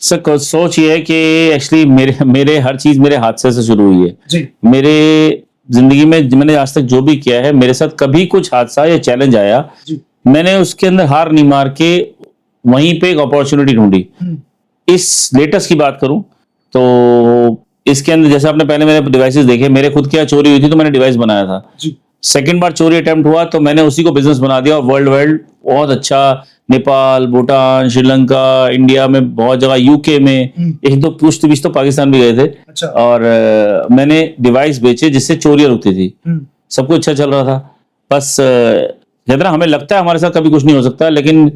सर सोच ये है कि एक्चुअली मेरे हर चीज मेरे हादसे से शुरू हुई है जी। मेरे जिंदगी में मैंने आज तक जो भी किया है, मेरे साथ कभी कुछ हादसा या चैलेंज आया, मैंने उसके अंदर हार नहीं मार के वहीं पे एक अपॉर्चुनिटी ढूंढी। इस लेटेस्ट की बात करूं तो इसके अंदर जैसे आपने पहले मेरे डिवाइसेस देखे, मेरे खुद क्या चोरी हुई थी तो मैंने डिवाइस बनाया था। सेकंड बार चोरी अटेम्प्ट हुआ तो मैंने उसी को बिजनेस बना दिया और वर्ल्ड बहुत अच्छा, नेपाल, भूटान, श्रीलंका, इंडिया में बहुत जगह, यूके में एक दो पुश्त बीच तो पाकिस्तान भी गए थे। अच्छा। और मैंने डिवाइस बेचे जिससे चोरियां रुकती थी, सब कुछ अच्छा चल रहा था। बस कहते ना, हमें लगता है हमारे साथ कभी कुछ नहीं हो सकता, लेकिन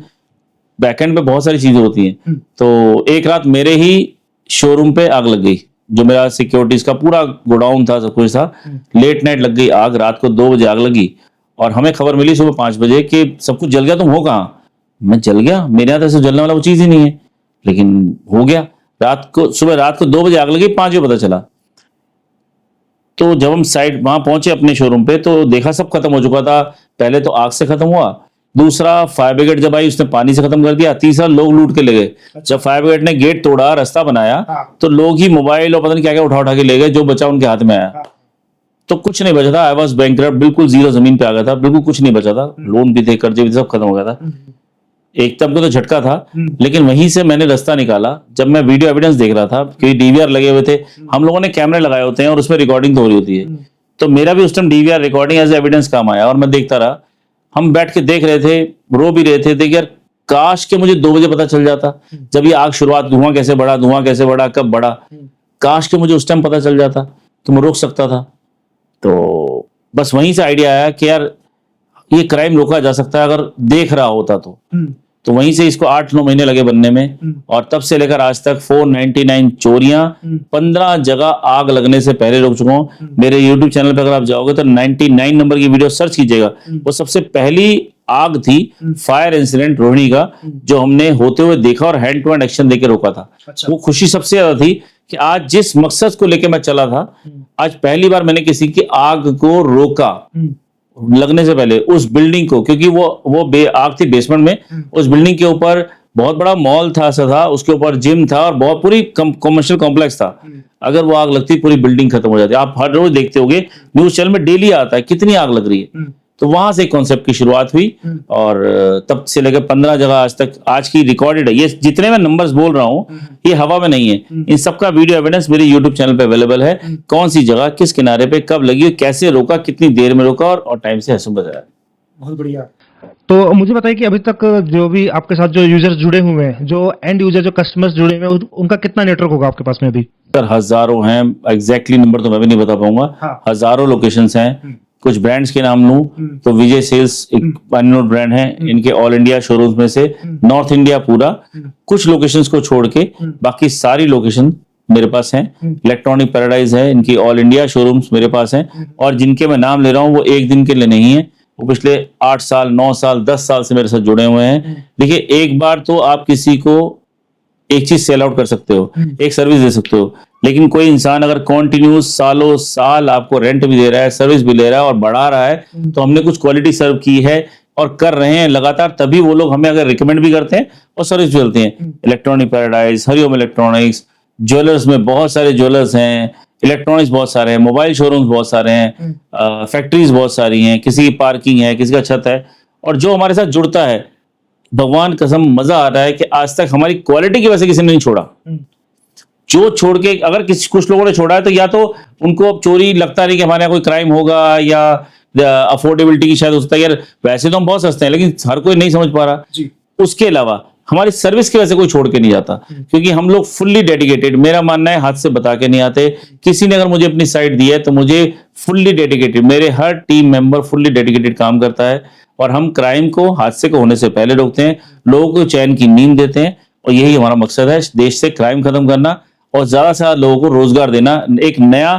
बैकएंड पे बहुत सारी चीजें होती हैं। तो एक रात मेरे ही शोरूम पे आग लग गई, जो मेरा सिक्योरिटीज का पूरा गोडाउन था, सब कुछ था। लेट नाइट लग गई आग, रात को 2 बजे आग लगी और हमें खबर मिली सुबह 5 बजे कि सब कुछ जल गया। तुम हो कहाँ? मैं जल गया, मेरे यहाँ तो जलने वाला वो चीज ही नहीं है, लेकिन हो गया। सुबह रात को 2 बजे आग लगी, 5 बजे पता चला। तो जब हम साइड वहां पहुंचे अपने शोरूम पे तो देखा सब खत्म हो चुका था। पहले तो आग से खत्म हुआ, दूसरा फायर ब्रिगेड जब आई उसने पानी से खत्म कर दिया, तीसरा लोग लूट के ले गए। जब फायर ब्रिगेड ने गेट तोड़ा, रास्ता बनाया, तो लोग ही मोबाइल और पता नहीं क्या क्या उठा उठा के ले गए, जो बचा उनके हाथ में आया। तो कुछ नहीं बचा था। आई वॉज बैंकरप्ट, बिल्कुल जीरो जमीन पे आ गया था, बिल्कुल कुछ नहीं बचा था। लोन भी थे, कर्जे भी थे, सब खत्म हो गया था। एक तब को तो झटका था, लेकिन वहीं से मैंने रास्ता निकाला। जब मैं वीडियो एविडेंस देख रहा था, क्योंकि डीवीआर लगे हुए थे, हम लोगों ने कैमरे लगाए होते हैं और उसमें रिकॉर्डिंग तो हो रही होती है। तो मेरा भी उस time DVR recording as evidence काम आया और मैं देखता रहा। हम बैठ के देख रहे थे, रो भी रहे थे, देख यार काश के मुझे 2 बजे पता चल जाता, जब ये आग शुरुआत, धुआं कैसे बढ़ा, कब बढ़ा, काश के मुझे उस टाइम पता चल जाता तो मैं रोक सकता था। तो बस वहीं से आइडिया आया कि यार ये क्राइम रोका जा सकता है अगर देख रहा होता तो वहीं से इसको 8-9 महीने लगे बनने में। और तब से लेकर आज तक 499 चोरियां, 15 जगह आग लगने से पहले रोक चुका हूं। मेरे YouTube चैनल पर अगर आप जाओगे तो 99 नंबर की वीडियो सर्च कीजिएगा, वो सबसे पहली आग थी फायर इंसिडेंट रोहिणी का, जो हमने होते हुए देखा और हैंड टू हैंड एक्शन देके रोका था। वो खुशी सबसे ज्यादा थी कि आज जिस मकसद को लेकर मैं चला था, आज पहली बार मैंने किसी की आग को रोका लगने से पहले। उस बिल्डिंग को, क्योंकि वो आग थी बेसमेंट में, उस बिल्डिंग के ऊपर बहुत बड़ा मॉल था, उसके ऊपर जिम था और बहुत पूरी कमर्शियल कॉम्प्लेक्स था। अगर वो आग लगती पूरी बिल्डिंग खत्म हो जाती। आप हर रोज देखते होगे न्यूज चैनल में डेली आता है कितनी आग लग रही है। तो वहां से कॉन्सेप्ट की शुरुआत हुई और तब से लेकर 15 जगह आज तक, आज की रिकॉर्डेड है। ये जितने मैं नंबर्स बोल रहा हूँ ये हवा में नहीं है, इन सबका वीडियो एविडेंस मेरे YouTube चैनल पे अवेलेबल है। कौन सी जगह, किस किनारे पे, कब लगी, कैसे रोका, कितनी देर में रोका और टाइम से हैसम बजाया। बहुत बढ़िया। तो मुझे बताइए कि अभी तक जो भी आपके साथ जो यूजर्स जुड़े हुए हैं, जो एंड यूजर, जो कस्टमर्स जुड़े हुए हैं, उनका कितना नेटवर्क होगा आपके पास में अभी? सर हजारों हैं, एग्जैक्टली नंबर तो मैं भी नहीं बता पाऊंगा। हजारों लोकेशंस हैं। कुछ ब्रांड्स के नाम लूं तो विजय सेल्स एक अननोन ब्रांड है, इनके ऑल इंडिया शोरूम्स में से नॉर्थ इंडिया पूरा, कुछ लोकेशंस को छोड़ के बाकी सारी लोकेशन मेरे पास हैं। इलेक्ट्रॉनिक पैराडाइज है, इनकी ऑल इंडिया शोरूम्स मेरे पास हैं। और जिनके मैं नाम ले रहा हूं वो एक दिन के लिए नहीं है, वो पिछले 8 साल, 9 साल, 10 साल से मेरे साथ जुड़े हुए हैं। देखिए, एक बार तो आप किसी को एक चीज सेल आउट कर सकते हो, एक सर्विस दे सकते हो, लेकिन कोई इंसान अगर कॉन्टिन्यूस सालों साल आपको रेंट भी दे रहा है, सर्विस भी ले रहा है और बढ़ा रहा है, तो हमने कुछ क्वालिटी सर्व की है और कर रहे हैं लगातार, तभी वो लोग हमें अगर रिकमेंड भी करते हैं और सर्विस भी करते हैं। Electronic paradise, Hariom electronics, jewellers में बहुत सारे ज्वेलर्स हैं, इलेक्ट्रॉनिक्स बहुत सारे हैं, मोबाइल शोरूम्स बहुत सारे हैं, फैक्ट्रीज बहुत सारी हैं, किसी की पार्किंग है, किसी का छत है। और जो हमारे साथ जुड़ता है, भगवान कसम मजा आ रहा है कि आज तक हमारी क्वालिटी की वजह से किसी ने नहीं छोड़ा। जो छोड़ के अगर कुछ लोगों ने छोड़ा है तो या तो उनको अब चोरी लगता नहीं कि हमारे यहाँ कोई क्राइम होगा, या अफोर्डेबिलिटी की शायद हो सकता है, यार वैसे तो हम बहुत सस्ते हैं लेकिन हर कोई नहीं समझ पा रहा जी। उसके अलावा हमारी सर्विस की वजह से कोई छोड़ के नहीं जाता, क्योंकि हम लोग फुल्ली डेडिकेटेड, मेरा मानना है हाथ से बता के नहीं आते। किसी ने अगर मुझे अपनी साइट दी है तो मुझे फुल्ली डेडिकेटेड, मेरे हर टीम मेंबर फुल्ली डेडिकेटेड काम करता है और हम क्राइम को, हादसे को होने से पहले रोकते हैं, लोगों को चैन की नींद देते हैं। और यही हमारा मकसद है, देश से क्राइम खत्म करना और ज्यादा से ज्यादा लोगों को रोजगार देना, एक नया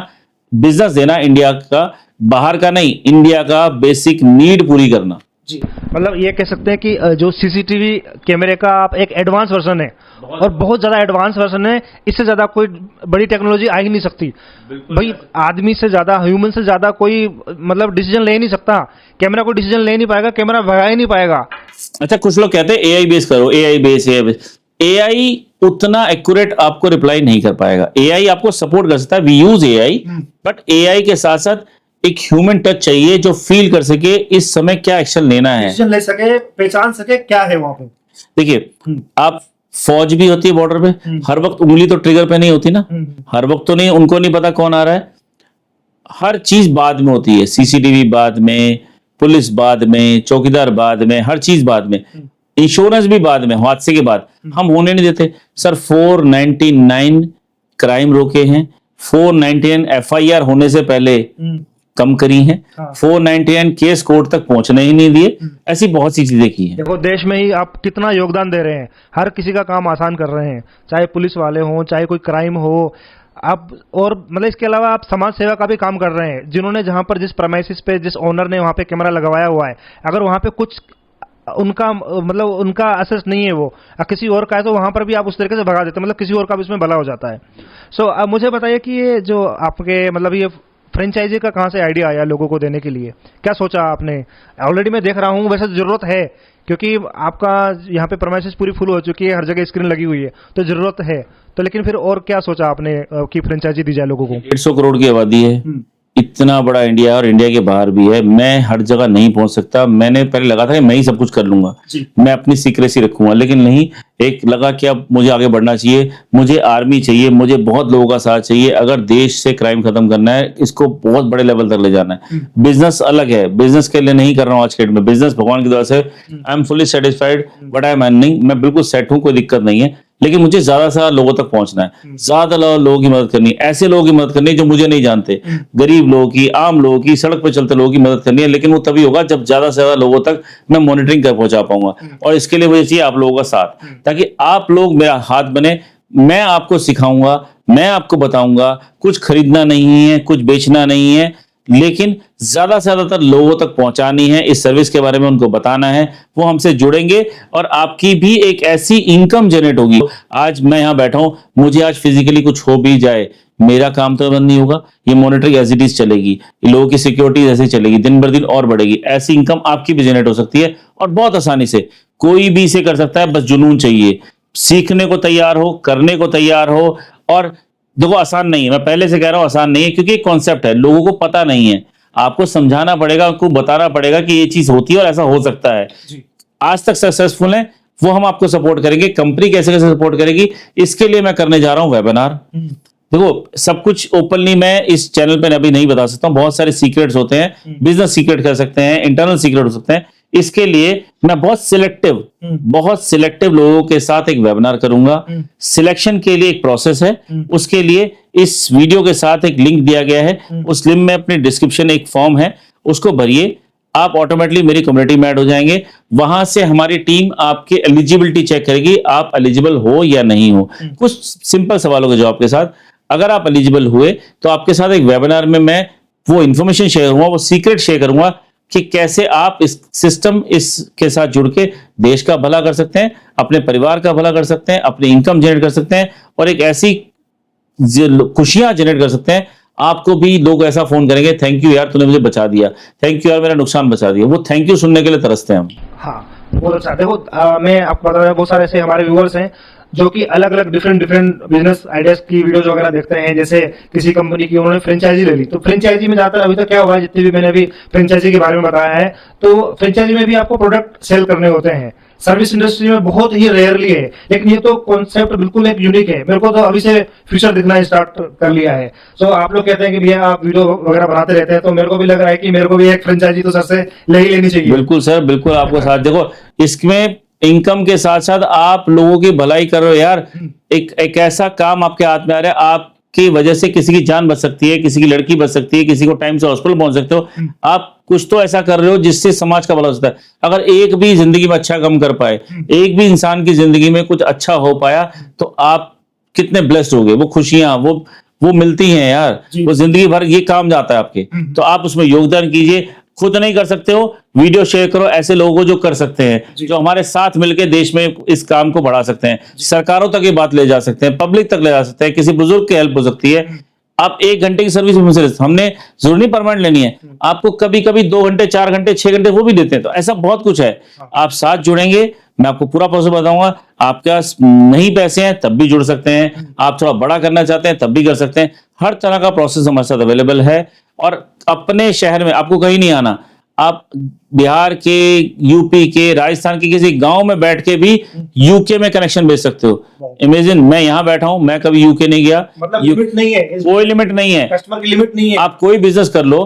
बिजनेस देना इंडिया का, बाहर का नहीं, इंडिया का बेसिक नीड पूरी करना। जी, मतलब ये कह सकते हैं कि जो सीसीटीवी कैमरे का आप एक एडवांस वर्जन है और बहुत ज़्यादा एडवांस वर्जन है, इससे ज़्यादा कोई बड़ी टेक्नोलॉजी आ ही नहीं सकती भाई। आदमी से ज़्यादा, ह्यूमन से ज़्यादा कोई मतलब डिसीजन ले ही नहीं सकता। कैमरा कोई डिसीजन ले नहीं पाएगा, कैमरा भगा ही नहीं पाएगा। अच्छा, कुछ लोग कहते हैं एआई बेस करो, एआई बेस। एआई उतना एक्यूरेट आपको रिप्लाई नहीं कर पाएगा। एआई आपको सपोर्ट कर सकता है, we use AI, but AI के साथ साथ एक ह्यूमन टच चाहिए जो फील कर सके इस समय क्या एक्शन लेना है, डिसीजन ले सके, पहचान सके क्या है वहां पे। देखिए, आप फौज भी होती है बॉर्डर पे, हर वक्त उंगली तो ट्रिगर पे नहीं होती ना, हर वक्त तो नहीं, उनको नहीं पता कौन आ रहा है। हर चीज बाद में होती है, सीसीटीवी बाद में, पुलिस बाद में, चौकीदार बाद में, हर चीज बाद में, इंश्योरेंस भी बाद में, हादसे के बाद। हम होने नहीं देते सर। 499 क्राइम रोके हैं, 499 एफआईआर होने से पहले कम करी हैं, 499 केस कोर्ट तक पहुंचने ही नहीं दिए। ऐसी बहुत सी चीजें की हैं। देखो, देश में ही आप कितना योगदान दे रहे हैं, हर किसी का काम आसान कर रहे हैं, चाहे पुलिस वाले हों, चाहे कोई क्राइम हो आप, और मतलब इसके अलावा आप समाज सेवा का भी काम कर रहे हैं। जिन्होंने जहां पर, जिस प्रेमाइसिस पे, जिस ओनर ने वहां पे कैमरा लगवाया हुआ है, अगर वहां पे कुछ उनका मतलब उनका असेस नहीं है, वो किसी और का है, तो वहां पर भी आप उस तरीके से भगा देते हैं, मतलब किसी और का भी इसमें भला हो जाता है। सो अब मुझे बताइए कि ये जो आपके मतलब ये फ्रेंचाइजी का कहाँ से आइडिया आया लोगों को देने के लिए, क्या सोचा आपने? ऑलरेडी मैं देख रहा हूँ, वैसे जरूरत है क्योंकि आपका यहाँ पे प्रेमाइसिस पूरी फुल हो चुकी है, हर जगह स्क्रीन लगी हुई है, तो जरूरत है। तो लेकिन फिर और क्या सोचा आपने कि फ्रेंचाइजी दी जाए लोगों को? 150 करोड़ की आबादी है, इतना बड़ा इंडिया और इंडिया के बाहर भी है। मैं हर जगह नहीं पहुंच सकता। मैंने पहले लगा था कि मैं ही सब कुछ कर लूंगा, मैं अपनी सीक्रेसी रखूंगा, लेकिन नहीं, एक लगा कि अब मुझे आगे बढ़ना चाहिए, मुझे आर्मी चाहिए, मुझे बहुत लोगों का साथ चाहिए। अगर देश से क्राइम खत्म करना है, इसको बहुत बड़े लेवल तक ले जाना है। बिजनेस अलग है, बिजनेस के लिए नहीं कर रहा हूँ आज के डेट में। बिजनेस भगवान की दुआ से I am fully satisfied, but I am earning, मैं बिल्कुल सेट हूँ, कोई दिक्कत नहीं है। लेकिन मुझे ज्यादा से ज्यादा लोगों तक पहुंचना है, ज्यादा लोगों की मदद करनी है, ऐसे लोगों की मदद करनी है जो मुझे नहीं जानते, गरीब लोगों की, आम लोगों की, सड़क पर चलते लोगों की मदद करनी है। लेकिन वो तभी होगा जब ज्यादा से ज्यादा लोगों तक मैं मॉनिटरिंग कर पहुंचा पाऊंगा, और इसके लिए मुझे चाहिए आप लोगों का साथ, ताकि आप लोग मेरा हाथ बने। मैं आपको सिखाऊंगा, मैं आपको बताऊंगा, कुछ खरीदना नहीं है, कुछ बेचना नहीं है, लेकिन ज्यादा से ज्यादातर लोगों तक पहुंचानी है, इस सर्विस के बारे में उनको बताना है। वो हमसे जुड़ेंगे और आपकी भी एक ऐसी इनकम जनरेट होगी। आज मैं यहां बैठा हूं, मुझे आज फिजिकली कुछ हो भी जाए, मेरा काम तो बंद नहीं होगा, ये मॉनिटरिंग एज इट इज चलेगी, लोगों की सिक्योरिटी ऐसे चलेगी, दिन बर दिन और बढ़ेगी। ऐसी इनकम आपकी भी जनरेट हो सकती है, और बहुत आसानी से कोई भी इसे कर सकता है। बस जुनून चाहिए, सीखने को तैयार हो, करने को तैयार हो। और देखो, आसान नहीं है, मैं पहले से कह रहा हूं आसान नहीं है, क्योंकि एक कॉन्सेप्ट है, लोगों को पता नहीं है। आपको समझाना पड़ेगा, आपको बताना पड़ेगा कि ये चीज होती है और ऐसा हो सकता है। आज तक सक्सेसफुल है, वो हम आपको सपोर्ट करेंगे। कंपनी कैसे कैसे सपोर्ट करेगी, इसके लिए मैं करने जा रहा हूं वेबिनार। देखो, सब कुछ ओपनली मैं इस चैनल पे अभी नहीं बता सकता हूं, बहुत सारे सीक्रेट्स होते हैं, बिजनेस सीक्रेट कर सकते हैं, इंटरनल सीक्रेट हो सकते हैं। इसके लिए मैं बहुत सिलेक्टिव लोगों के साथ एक वेबिनार करूंगा। सिलेक्शन के लिए एक प्रोसेस है, उसके लिए इस वीडियो के साथ एक लिंक दिया गया है, उस लिंक में अपने डिस्क्रिप्शन एक फॉर्म है, उसको भरिए, आप ऑटोमेटिकली मेरी कम्युनिटी में ऐड हो जाएंगे। वहां से हमारी टीम आपकी एलिजिबिलिटी चेक करेगी, आप एलिजिबल हो या नहीं हो, कुछ सिंपल सवालों के जवाब के साथ। अगर आप एलिजिबल हुए तो आपके साथ एक वेबिनार में मैं वो इंफॉर्मेशन शेयर करूंगा, वो सीक्रेट शेयर करूंगा कि कैसे आप इस सिस्टम इसके साथ जुड़ के देश का भला कर सकते हैं, अपने परिवार का भला कर सकते हैं, अपनी इनकम जनरेट कर सकते हैं, और एक ऐसी खुशियां जनरेट कर सकते हैं। आपको भी लोग ऐसा फोन करेंगे, थैंक यू यार, तूने मुझे बचा दिया, थैंक यू यार, मेरा नुकसान बचा दिया। वो थैंक यू सुनने के लिए तरसते हैं हम। हाँ, बहुत अच्छा। देखो, मैं आपको बता रहा हूं, बहुत सारे ऐसे हमारे व्यूअर्स हैं जो कि अलग अलग डिफरेंट बिजनेस आइडियाज की वीडियोज वगैरह देखते हैं। जैसे किसी कंपनी की उन्होंने फ्रेंचाइजी ले ली, तो फ्रेंचाइजी में ज्यादातर अभी तक क्या हुआ है, जितनी भी मैंने अभी फ्रेंचाइजी के बारे में बताया है, तो फ्रेंचाइजी में भी आपको प्रोडक्ट सेल करने होते हैं। सर्विस इंडस्ट्री में बहुत ही रेयरली है, लेकिन ये तो कॉन्सेप्ट बिल्कुल एक यूनिक है। मेरे को तो अभी से फ्यूचर दिखना स्टार्ट कर लिया है। सो आप लोग कहते हैं कि भैया आप वीडियो वगैरह बनाते रहते हैं, तो मेरे को भी लग रहा है कि मेरे को भी एक फ्रेंचाइजी तो सर से ले ही लेनी चाहिए। बिल्कुल सर, बिल्कुल आपको साथ। देखो, इसमें इनकम के साथ साथ आप लोगों की भलाई करो यार। एक ऐसा काम आपके हाथ में आ रहा है, आपकी वजह से किसी की जान बच सकती है, किसी की लड़की बच सकती है, किसी को टाइम से हॉस्पिटल पहुंच सकते हो। आप कुछ तो ऐसा कर रहे हो जिससे समाज का भला हो सकता है। अगर एक भी जिंदगी में अच्छा काम कर पाए, एक भी इंसान की जिंदगी में कुछ अच्छा हो पाया, तो आप कितने ब्लेस्ड हो गए। वो खुशियां, वो वो मिलती हैं यार, वो जिंदगी भर ये काम जाता है आपके। तो आप उसमें योगदान कीजिए। खुद नहीं कर सकते हो, वीडियो शेयर करो ऐसे लोगों को जो कर सकते हैं, जो हमारे साथ मिलकर देश में इस काम को बढ़ा सकते हैं। सरकारों तक ये बात ले जा सकते हैं, पब्लिक तक ले जा सकते हैं, किसी बुजुर्ग की हेल्प हो सकती है। आप 1 घंटे की सर्विस हमने जरूर नहीं परमानेंट लेनी है, आपको कभी कभी 2 घंटे 4 घंटे 6 घंटे वो भी देते हैं। तो ऐसा बहुत कुछ है। आप साथ जुड़ेंगे, मैं आपको पूरा प्रोसेस बताऊंगा। आपके पास नहीं पैसे हैं तब भी जुड़ सकते हैं, आप थोड़ा बड़ा करना चाहते हैं तब भी कर सकते हैं। हर तरह का प्रोसेस हमारे साथ अवेलेबल है। और अपने शहर में आपको कहीं नहीं आना, आप बिहार के, यूपी के, राजस्थान के किसी गांव में बैठ के भी यूके में कनेक्शन भेज सकते हो। इमेजिन, मैं यहां बैठा हूं, मैं कभी यूके नहीं गया। मतलब लिमिट नहीं है, कोई लिमिट नहीं है, कस्टमर की लिमिट नहीं है। आप कोई बिजनेस कर लो,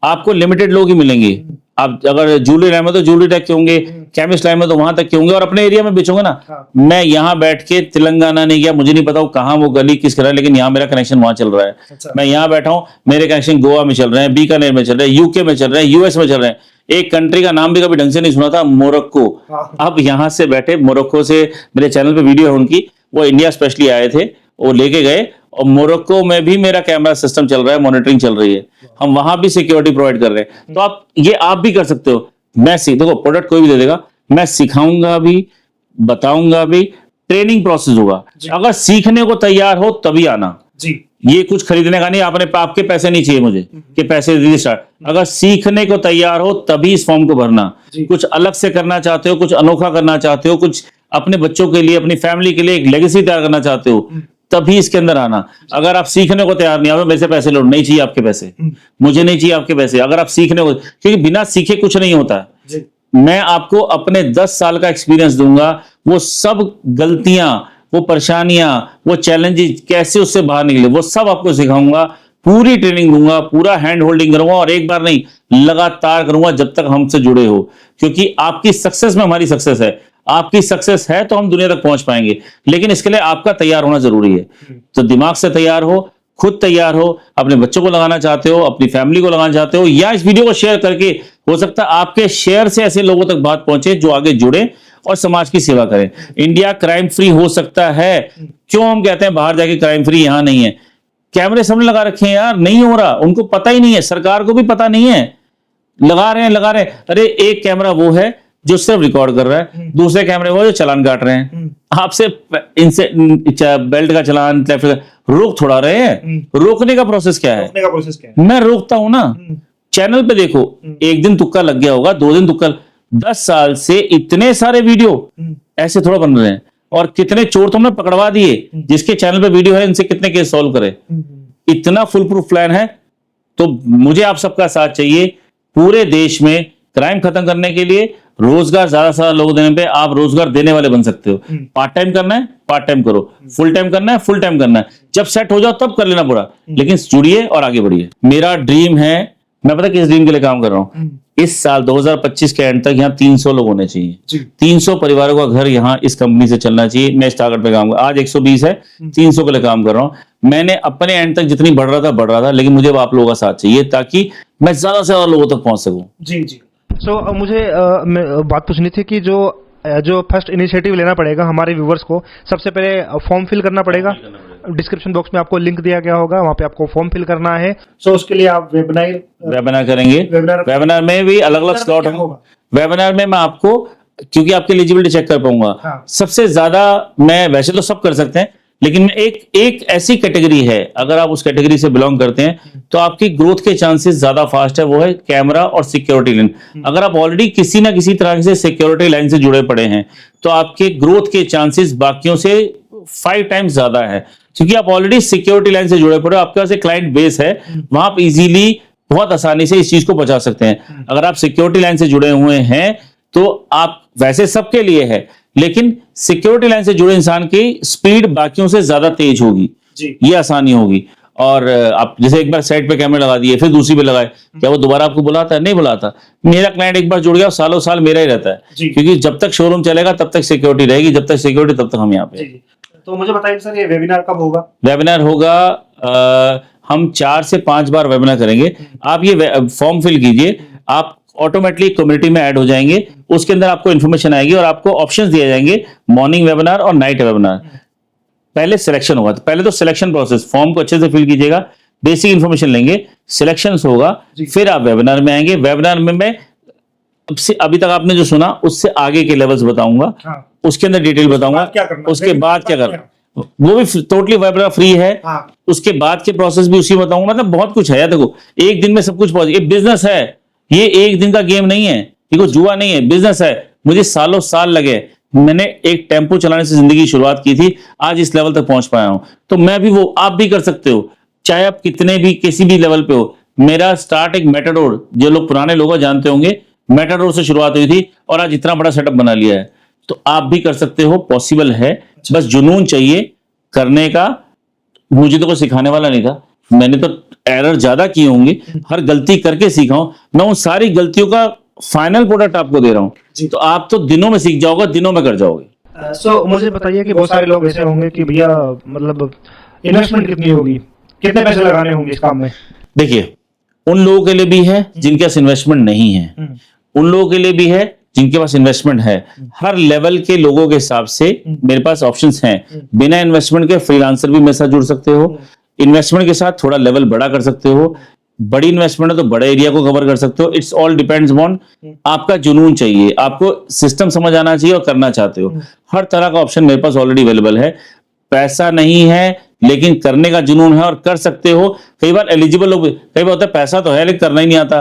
आपको लिमिटेड लोग ही मिलेंगे। आप अगर ज्वेलरी लाइन में तो ज्वेलरी तक के होंगे, केमिस्ट लाइन में तो वहां तक के होंगे, और अपने एरिया में बेचोगे ना। मैं यहाँ बैठ के तेलंगाना नहीं गया, मुझे नहीं पता वो कहाँ वो गली किस तरह, लेकिन यहाँ मेरा कनेक्शन वहां चल रहा है। मैं यहाँ बैठा हूँ, मेरे कनेक्शन गोवा में चल रहे हैं, बीकानेर में चल रहे हैं, यूके में चल रहे हैं, यूएस में चल रहे हैं। एक कंट्री का नाम भी कभी ढंग से नहीं सुना था, मोरक्को। अब यहाँ से बैठे, मोरक्को से मेरे चैनल पे वीडियो है उनकी, वो इंडिया स्पेशली आए थे, वो लेके गए, और मोरक्को में भी मेरा कैमरा सिस्टम चल रहा है, मॉनिटरिंग चल रही है, हम वहां भी सिक्योरिटी प्रोवाइड कर रहे हैं। तो आप भी कर सकते हो। मैं देखो, प्रोडक्ट कोई भी दे देगा, मैं सिखाऊंगा भी, बताऊंगा भी, ट्रेनिंग प्रोसेस होगा। अगर सीखने को तैयार हो तभी आना जी। ये कुछ खरीदने का नहीं, आपके पैसे नहीं चाहिए मुझे कि पैसे दीजिए स्टार्ट। अगर सीखने को तैयार हो तभी इस फॉर्म को भरना। कुछ अलग से करना चाहते हो, कुछ अनोखा करना चाहते हो, कुछ अपने बच्चों के लिए, अपनी फैमिली के लिए एक लेगेसी तैयार करना चाहते हो, तभी इसके अंदर आना। अगर आप सीखने को तैयार नहीं, मेरे से पैसे लो, नहीं चाहिए आपके पैसे, मुझे नहीं चाहिए आपके पैसे। अगर आप सीखने को, क्योंकि बिना सीखे कुछ नहीं होता। मैं आपको अपने 10 साल का एक्सपीरियंस दूंगा, वो सब गलतियां, वो परेशानियां, वो चैलेंजेस कैसे उससे बाहर निकले, वो सब आपको सिखाऊंगा। पूरी ट्रेनिंग दूंगा, पूरा हैंड होल्डिंग करूंगा, और एक बार नहीं लगातार करूंगा जब तक हमसे जुड़े हो। क्योंकि आपकी सक्सेस में हमारी सक्सेस है। आपकी सक्सेस है तो हम दुनिया तक पहुंच पाएंगे, लेकिन इसके लिए आपका तैयार होना जरूरी है। तो दिमाग से तैयार हो, खुद तैयार हो। अपने बच्चों को लगाना चाहते हो, अपनी फैमिली को लगाना चाहते हो, या इस वीडियो को शेयर करके, हो सकता है आपके शेयर से ऐसे लोगों तक बात पहुंचे जो आगे जुड़े और समाज की सेवा करें। इंडिया क्राइम फ्री हो सकता है। क्यों हम कहते हैं बाहर जाके क्राइम फ्री, यहां नहीं है? कैमरे सामने लगा रखे हैं यार, नहीं हो रहा, उनको पता ही नहीं है, सरकार को भी पता नहीं है, लगा रहे हैं। अरे एक कैमरा वो है जो सिर्फ रिकॉर्ड कर रहा है, दूसरे कैमरे वो जो चालान काट रहे हैं। आपसे इनसे बेल्ट का चालान रोक थोड़ा रहे हैं। रोकने का प्रोसेस क्या है? मैं रोकता हूं ना। चैनल पे देखो, एक दिन तुक्का लग गया होगा, 2 दिन तुक्का, 10 साल से इतने सारे वीडियो ऐसे थोड़ा बन रहे हैं। और कितने चोर तुमने पकड़वा दिए, जिसके चैनल पे वीडियो है, इनसे कितने केस सॉल्व करे। इतना फुल प्रूफ प्लान है। तो मुझे आप सबका साथ चाहिए पूरे देश में क्राइम खत्म करने के लिए। रोजगार ज्यादा से ज्यादा लोग देने पे आप रोजगार देने वाले बन सकते हो। पार्ट टाइम करना है पार्ट टाइम करो, फुल टाइम करना है फुल टाइम करना है। जब सेट हो जाओ तब कर लेना पूरा, लेकिन जुड़िए और आगे बढ़िए। मेरा ड्रीम है, मैं पता किस ड्रीम के लिए काम कर रहा हूँ। इस साल 2025 के एंड तक यहाँ 300 लोग होने चाहिए। 300 परिवारों का घर यहाँ इस कंपनी से चलना चाहिए। मैं इस टारगेट पे काम कर, आज 120 है, 300 के लिए काम कर रहा हूँ। मैंने अपने एंड तक जितनी बढ़ रहा था, लेकिन मुझे अब आप लोगों का साथ चाहिए ताकि मैं ज्यादा से ज्यादा लोगों तक पहुंच सकूं। जी। सो मुझे बात पूछनी थी कि जो फर्स्ट इनिशिएटिव लेना पड़ेगा हमारे व्यूवर्स को, सबसे पहले फॉर्म फिल करना पड़ेगा। डिस्क्रिप्शन बॉक्स में आपको लिंक दिया गया होगा, वहां पे आपको फॉर्म फिल करना है। सो उसके लिए आप वेबिनार करेंगे। वेबिनार में भी अलग अलग स्लॉट होगा। वेबिनार में मैं आपको, क्योंकि आपकी एलिजिबिलिटी चेक कर पाऊंगा, सबसे ज्यादा मैं, वैसे तो सब कर सकते हैं, लेकिन एक ऐसी कैटेगरी है, अगर आप उस कैटेगरी से बिलोंग करते हैं तो आपकी ग्रोथ के चांसेस ज्यादा फास्ट है, वो है कैमरा और सिक्योरिटी लाइन। अगर आप ऑलरेडी किसी ना किसी तरह से सिक्योरिटी लाइन से जुड़े पड़े हैं तो आपके ग्रोथ के चांसेस बाकियों से 5 टाइम्स ज्यादा है, क्योंकि आप ऑलरेडी सिक्योरिटी लाइन से जुड़े पड़े हो, आपके पास एक क्लाइंट बेस है, वहां आप इजीली बहुत आसानी से इस चीज को बचा सकते हैं। अगर आप सिक्योरिटी लाइन से जुड़े हुए हैं तो आप, वैसे सबके लिए है, लेकिन सिक्योरिटी लाइन से जुड़े इंसान की स्पीड बाकियों से ज्यादा तेज होगी, ये आसानी होगी। और आप जैसे एक बार साइड पे कैमरा लगा दिए, फिर दूसरी पे लगाए, क्या वो दोबारा आपको बुलाता है? नहीं बुलाता। मेरा क्लाइंट एक बार जुड़ गया, सालों साल मेरा ही रहता है, क्योंकि जब तक शोरूम चलेगा तब तक सिक्योरिटी रहेगी, जब तक सिक्योरिटी तब तक हम यहाँ पे। तो मुझे बताइए सर, ये वेबिनार कब होगा? वेबिनार होगा, हम 4 से 5 बार वेबिनार करेंगे। आप ये फॉर्म फिल कीजिए, आप ऑटोमेटिकली कम्युनिटी में ऐड हो जाएंगे। उसके अंदर आपको इन्फॉर्मेशन आएगी और आपको ऑप्शंस दिए जाएंगे, मॉर्निंग वेबिनार और नाइट वेबिनार। पहले सिलेक्शन होगा, तो पहले तो सिलेक्शन प्रोसेस, फॉर्म को अच्छे से फिल कीजिएगा, बेसिक इन्फॉर्मेशन लेंगे, सिलेक्शन होगा, फिर आप वेबिनार में आएंगे। वेबिनार में मैं अभी तक आपने जो सुना उससे आगे के लेवल्स बताऊंगा, हाँ। उसके अंदर डिटेल बताऊंगा, क्या करना, उसके बाद क्या करना, वो भी टोटली वेबिनार फ्री है। हाँ। उसके बाद के प्रोसेस भी उसी बताऊंगा। मतलब बहुत कुछ है यार, देखो एक दिन में सब कुछ पहुंच, ये बिजनेस है, ये एक दिन का गेम नहीं है, ये कोई जुआ नहीं है, बिजनेस है। मुझे सालों साल लगे, मैंने एक टेम्पो चलाने से जिंदगी की शुरुआत की थी, आज इस लेवल तक पहुंच पाया हूं। तो मैं भी वो, आप भी कर सकते हो, चाहे आप कितने भी किसी भी लेवल पे हो। मेरा स्टार्ट एक मेटाडोर, जो लोग पुराने लोग जानते होंगे, मेटाडोर से शुरुआत हुई थी और आज इतना बड़ा सेटअप बना लिया है। तो आप भी कर सकते हो, पॉसिबल है, बस जुनून चाहिए करने का। मुझे तो कोई सिखाने वाला नहीं था, मैंने तो एरर ज्यादा किए होंगे, हर गलती करके सीखा हूं। मैं उन सारी गलतियों का फाइनल प्रोडक्ट आपको दे रहा हूं, तो आप तो दिनों में सीख जाओगे, दिनों में कर जाओगे। सो मुझे बताइए कि बहुत सारे लोग ऐसे होंगे कि भैया मतलब इन्वेस्टमेंट कितनी होगी, कितने पैसे लगाने होंगे इस काम में? देखिए, उन लोगों के लिए भी है जिनके पास इन्वेस्टमेंट नहीं है, उन लोगों के लिए भी है जिनके पास इन्वेस्टमेंट है। हर लेवल के लोगों के हिसाब से मेरे पास ऑप्शंस हैं। बिना इन्वेस्टमेंट के फ्रीलांसर भी मेरे साथ जुड़ सकते हो, इन्वेस्टमेंट के साथ थोड़ा लेवल बड़ा कर सकते हो, बड़ी इन्वेस्टमेंट है तो बड़े एरिया को कवर कर सकते हो। इट्स ऑल डिपेंड्स ऑन आपका जुनून चाहिए, आपको सिस्टम समझ आना चाहिए और करना चाहते हो। हर तरह का ऑप्शन मेरे पास ऑलरेडी अवेलेबल है। पैसा नहीं है लेकिन करने का जुनून है और कर सकते हो। कई बार एलिजिबल लोग, कई बार होता है पैसा तो है लेकिन करना ही नहीं आता,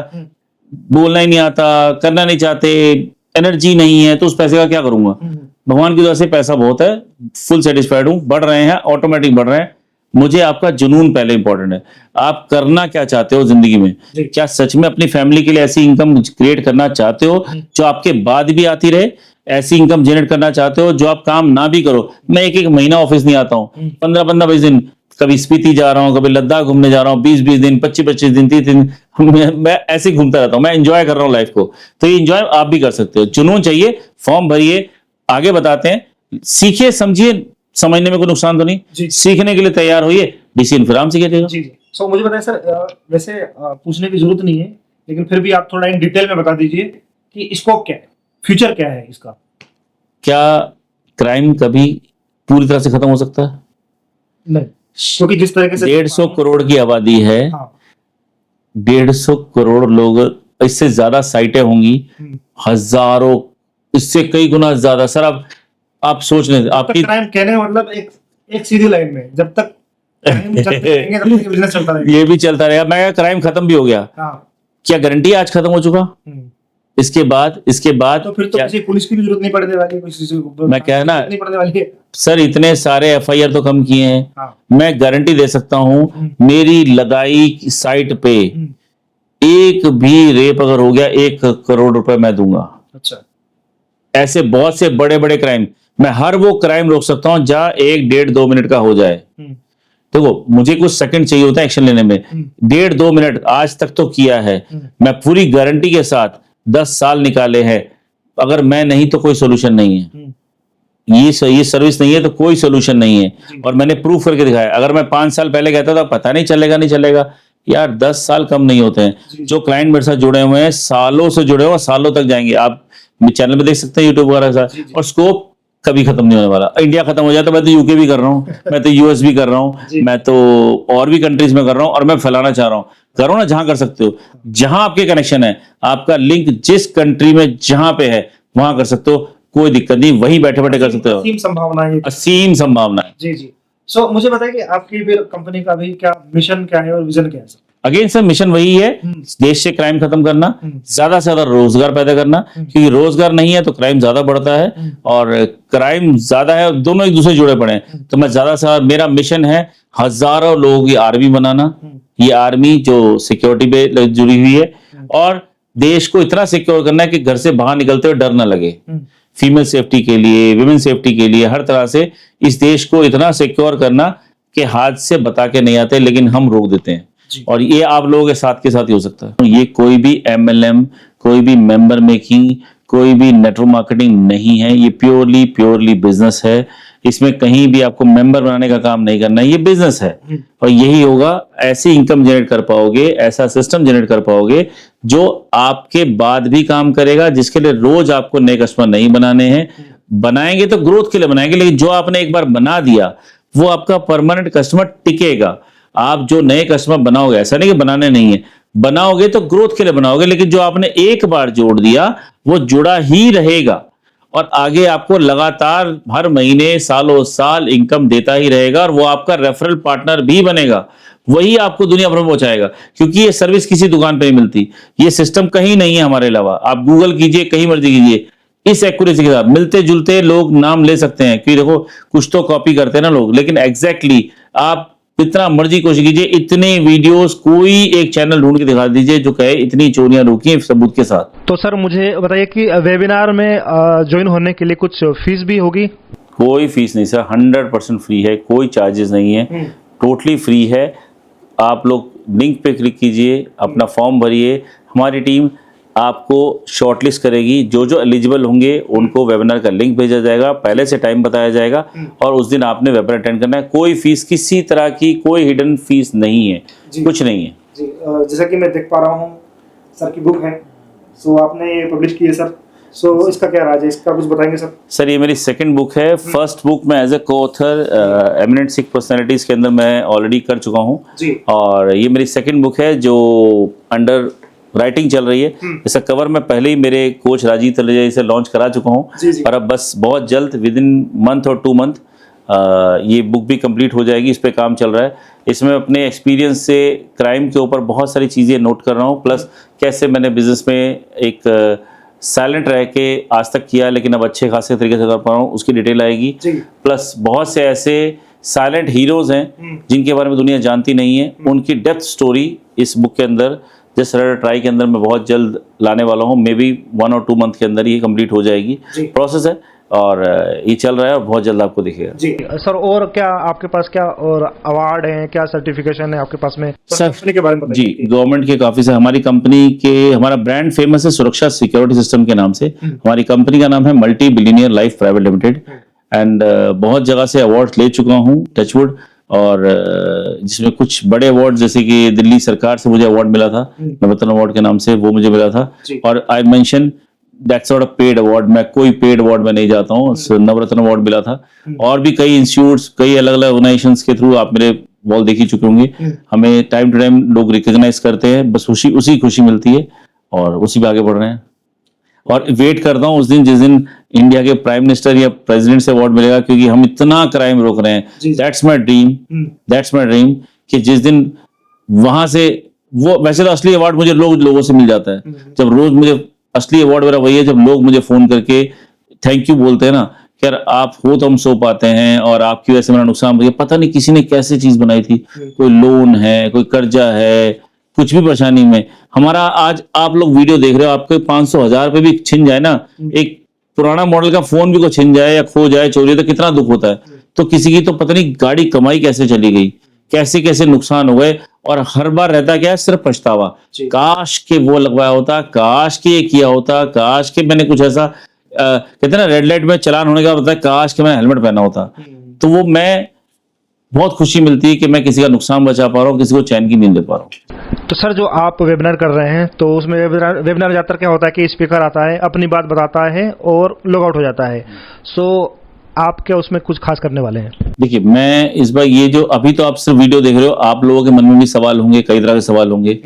बोलना ही नहीं आता, करना नहीं चाहते, एनर्जी नहीं है, तो उस पैसे का क्या करूंगा। भगवान की दुआ से पैसा बहुत है, फुल सेटिस्फाइड हूं, बढ़ रहे हैं, ऑटोमेटिक बढ़ रहे हैं। मुझे आपका जुनून पहले इंपॉर्टेंट है। आप करना क्या चाहते हो जिंदगी में, क्या सच में अपनी फैमिली के लिए ऐसी इनकम क्रिएट करना चाहते हो जो आपके बाद भी आती रहे, ऐसी इनकम जनरेट करना चाहते हो जो आप काम ना भी करो। मैं एक एक महीना ऑफिस नहीं आता हूँ, 15-20 दिन, कभी स्पीति जा रहा हूँ, कभी लद्दाख घूमने जा रहा हूँ, 20-20 दिन, 25-25 दिन, 30 दिन, मैं ऐसे ही घूमता रहता हूँ। मैं एंजॉय कर रहा हूँ लाइफ को, तो ये एंजॉय आप भी कर सकते हो। जुनून चाहिए, फॉर्म भरिए, आगे बताते हैं, सीखिए, समझिए, समझने में कोई नुकसान तो नहीं, सीखने के लिए तैयार होइए, डिसीजन फिर आराम से कीजिएगा। जी। सो मुझे बताइए सर, वैसे पूछने की जरूरत नहीं है, लेकिन फिर भी आप थोड़ा इन डिटेल में बता दीजिए कि स्कोप क्या है, फ्यूचर क्या है इसका? क्या क्राइम कभी पूरी तरह से खत्म हो सकता है? नहीं, क्योंकि जिस तरीके से 150 करोड़ की आबादी है, 150 करोड़ लोग, इससे ज्यादा साइटें होंगी, हजारों, इससे कई गुना ज्यादा। सर आप सोच लें, आपकी क्राइम कहने का मतलब एक सीधी लाइन में जब तक crime चलते रहेंगे, तब तक बिजनेस चलता रहेगा। ये भी चलता रहेगा। मैं क्राइम खत्म भी हो गया, क्या गारंटी आज खत्म हो चुका? इसके बाद तो फिर तो किसी पुलिस की भी जरूरत नहीं पड़ने वाली, मैं कह ना नहीं पड़ने वाली है। सर, इतने सारे एफआईआर तो कम किए हैं। मैं गारंटी दे सकता हूं, मेरी लगाई साइट पे एक भी रेप अगर हो गया, 1 करोड़ रुपए मैं दूंगा। अच्छा, ऐसे बहुत से बड़े बड़े क्राइम, मैं हर वो क्राइम रोक सकता हूं जहां 1-1.5-2 मिनट का हो जाए। देखो, मुझे कुछ सेकंड चाहिए होता है एक्शन लेने में, 1.5-2 मिनट आज तक तो किया है। मैं पूरी गारंटी के साथ 10 साल निकाले हैं। अगर मैं नहीं तो कोई सोल्यूशन नहीं है, ये सर्विस नहीं है तो कोई सोल्यूशन नहीं है। और मैंने प्रूफ करके दिखाया। अगर मैं 5 साल पहले कहता था पता नहीं चलेगा, नहीं चलेगा, यार 10 साल कम नहीं होते हैं। जो क्लाइंट मेरे साथ जुड़े हुए हैं, सालों से जुड़े हुए, सालों तक जाएंगे। आप चैनल में देख सकते हैं यूट्यूब वगैरह का, और स्कोप कभी खत्म नहीं होने वाला। इंडिया खत्म हो जाए तो मैं तो यूके भी कर रहा हूँ, मैं तो यूएस भी कर रहा हूँ, मैं तो और भी कंट्रीज में कर रहा हूँ, और मैं फैलाना चाह रहा हूँ। करो ना, जहां कर सकते हो, जहां आपके कनेक्शन है, आपका लिंक जिस कंट्री में जहां पे है वहां कर सकते हो, कोई दिक्कत नहीं, वहीं बैठे बैठे कर सकते हो। असीम संभावना है, असीम संभावना है। जी। सो मुझे बताइए कि आपकी फिर कंपनी का भी क्या मिशन क्या है और विजन क्या है सर? अगेन सर, मिशन वही है, देश से क्राइम खत्म करना, ज्यादा से ज्यादा रोजगार पैदा करना, क्योंकि रोजगार नहीं है तो क्राइम ज्यादा बढ़ता है, और क्राइम ज्यादा है, दोनों एक दूसरे जुड़े पड़े हैं। तो मैं ज्यादा से, मेरा मिशन है हजारों लोगों की आर्मी बनाना। ये आर्मी जो सिक्योरिटी पे जुड़ी हुई है, और देश को इतना सिक्योर करना है कि घर से बाहर निकलते हुए डर ना लगे। फीमेल सेफ्टी के लिए, विमेन सेफ्टी के लिए, हर तरह से इस देश को इतना सिक्योर करना कि हाथ से बता के नहीं आते लेकिन हम रोक देते हैं। और ये आप लोगों के साथ ही हो सकता है। ये कोई भी MLM, कोई भी मेंबर मेकिंग, कोई भी नेटवर्क मार्केटिंग नहीं है। ये प्योरली बिजनेस है। इसमें कहीं भी आपको मेंबर बनाने का काम नहीं करना है, ये बिजनेस है। और यही होगा, ऐसी इनकम जनरेट कर पाओगे, ऐसा सिस्टम जनरेट कर पाओगे जो आपके बाद भी काम करेगा, जिसके लिए रोज आपको नए कस्टमर नहीं बनाने हैं। बनाएंगे तो ग्रोथ के लिए बनाएंगे, लेकिन जो आपने एक बार बना दिया वो आपका परमानेंट कस्टमर टिकेगा। आप जो नए कस्टमर बनाओगे, ऐसा नहीं कि बनाने नहीं है, बनाओगे तो ग्रोथ के लिए बनाओगे, लेकिन जो आपने एक बार जोड़ दिया वो जुड़ा ही रहेगा और आगे आपको लगातार हर महीने सालों साल इनकम देता ही रहेगा और वो आपका रेफरल पार्टनर भी बनेगा, वही आपको दुनिया भर में पहुंचाएगा। क्योंकि ये सर्विस किसी दुकान पे नहीं मिलती, ये सिस्टम कहीं नहीं है हमारे अलावा। आप गूगल कीजिए, कहीं मर्जी कीजिए, इस एक्यूरेसी के साथ मिलते जुलते लोग नाम ले सकते हैं। क्योंकि देखो कुछ तो कॉपी करते हैं ना लोग, लेकिन एग्जैक्टली आप जितना मर्जी कोशिश कीजिए, इतने वीडियोस कोई एक चैनल ढूंढ के दिखा दीजिए जो कहे इतनी चोरियां रोकी हैं सबूत के साथ। तो सर मुझे बताइए कि वेबिनार में ज्वाइन होने के लिए कुछ फीस भी होगी? कोई फीस नहीं सर, 100% फ्री है, कोई चार्जेस नहीं है, टोटली फ्री है। आप लोग लिंक पे क्लिक कीजिए, अपना फॉर्म भरिए, हमारी टीम आपको शॉर्टलिस्ट करेगी। जो जो एलिजिबल होंगे उनको वेबिनार का लिंक भेजा जाएगा, पहले से टाइम बताया जाएगा और उस दिन आपने वेबिनार अटेंड करना है। कोई फीस, किसी तरह की कोई हिडन फीस नहीं है, कुछ नहीं है जी। जैसा कि मैं देख पा रहा हूँ सर की बुक है, सो आपने ये पब्लिश की है सर, सो इसका क्या राज है, इसका कुछ बताएंगे सर? सर ये मेरी सेकंड बुक है। फर्स्ट बुक मैं as a co-author eminent Sikh personalities के अंदर मैं ऑलरेडी कर चुका हूँ जी। और ये मेरी सेकंड बुक है जो अंडर राइटिंग चल रही है। इसका कवर मैं पहले ही मेरे कोच राजीव तलेजा से लॉन्च करा चुका हूँ और अब बस बहुत जल्द विद इन मंथ और 2 मंथ ये बुक भी कंप्लीट हो जाएगी। इस पे काम चल रहा है। इसमें अपने एक्सपीरियंस से क्राइम के ऊपर बहुत सारी चीज़ें नोट कर रहा हूँ, प्लस कैसे मैंने बिजनेस में एक साइलेंट रह के आज तक किया लेकिन अब अच्छे खासे तरीके से कर पा रहा हूँ, उसकी डिटेल आएगी। प्लस बहुत से ऐसे साइलेंट हीरोज हैं जिनके बारे में दुनिया जानती नहीं है, उनकी डेप्थ स्टोरी इस बुक के अंदर जस्ट ट्राई के अंदर मैं बहुत जल्द लाने वाला हूँ। मे बी 1 और 2 मंथ के अंदर ये कंप्लीट हो जाएगी। प्रोसेस है और ये चल रहा है और बहुत जल्द आपको दिखेगा। जी सर, और क्या आपके पास क्या और अवार्ड हैं, क्या सर्टिफिकेशन है आपके पास में सर? कंपनी के बारे में बताइए। जी, गवर्नमेंट के काफी से हमारी कंपनी के, हमारा ब्रांड फेमस है सुरक्षा सिक्योरिटी सिस्टम के नाम से। हमारी कंपनी का नाम है multi billionaire life private limited and बहुत जगह से अवार्ड ले चुका हूँ टचवुड, और जिसमें कुछ बड़े अवार्ड जैसे कि दिल्ली सरकार से मुझे अवार्ड मिला था नवरत्न अवार्ड के नाम से, वो मुझे मिला था। और I mention that's not a paid award, मैं कोई पेड अवार्ड में नहीं जाता हूँ, नवरत्न अवार्ड मिला था। और भी कई इंस्टीट्यूट्स, कई अलग अलग ऑर्गेनाइजेशंस के थ्रू आप मेरे वॉल देख ही चुके होंगे। हमें टाइम टू टाइम लोग रिकॉग्नाइज करते हैं, बस उसी खुशी मिलती है और उसी पे आगे बढ़ रहे हैं। और वेट करता हूँ उस दिन जिस दिन इंडिया के प्राइम मिनिस्टर या प्रेसिडेंट से अवार्ड मिलेगा, क्योंकि हम इतना क्राइम रोक रहे हैं। दैट्स माय ड्रीम कि जिस दिन वहां से वो, वैसे तो असली अवार्ड मुझे लोगों से मिल जाता है, जब रोज मुझे असली अवार्ड मेरा वही है जब लोग मुझे फोन करके थैंक यू बोलते हैं ना, कि यार आप हो तो हम सो पाते हैं और आपकी वजह से मेरा नुकसान हो गया। पता नहीं किसी ने कैसे चीज बनाई थी, कोई लोन है, कोई कर्जा है, कुछ भी परेशानी में हमारा, आज आप लोग वीडियो देख रहे हो, आपके 500-1000 रुपए भी छिन जाए ना, एक पुराना मॉडल का फोन भी को छिन जाए या खो जाए, चोरी, तो कितना दुख होता है। तो किसी की तो पता नहीं गाड़ी कमाई कैसे चली गई, कैसे कैसे नुकसान हो गए, और हर बार रहता क्या है, सिर्फ पछतावा, काश के वो लगवाया होता, काश के ये किया होता, काश के मैंने कुछ ऐसा कहते हैं ना रेड लाइट में चलान होने का होता है, काश के मैंने हेलमेट पहना होता। तो वो मैं बहुत खुशी मिलती है कि मैं किसी का नुकसान बचा पा रहा हूँ, किसी को चैन की नींद दे पा रहा हूँ। तो सर जो आप वेबिनार कर रहे हैं, तो उसमें वेबिनार ज्यादातर क्या होता है कि स्पीकर आता है, अपनी बात बताता है और लॉग आउट हो जाता है। सो आप क्या उसमें कुछ खास करने वाले हैं? देखिए, मैं इस बार ये जो अभी तो आप सिर्फ वीडियो देख रहे हो, आप लोगों के मन में भी सवाल होंगे, कई तरह के सवाल होंगे,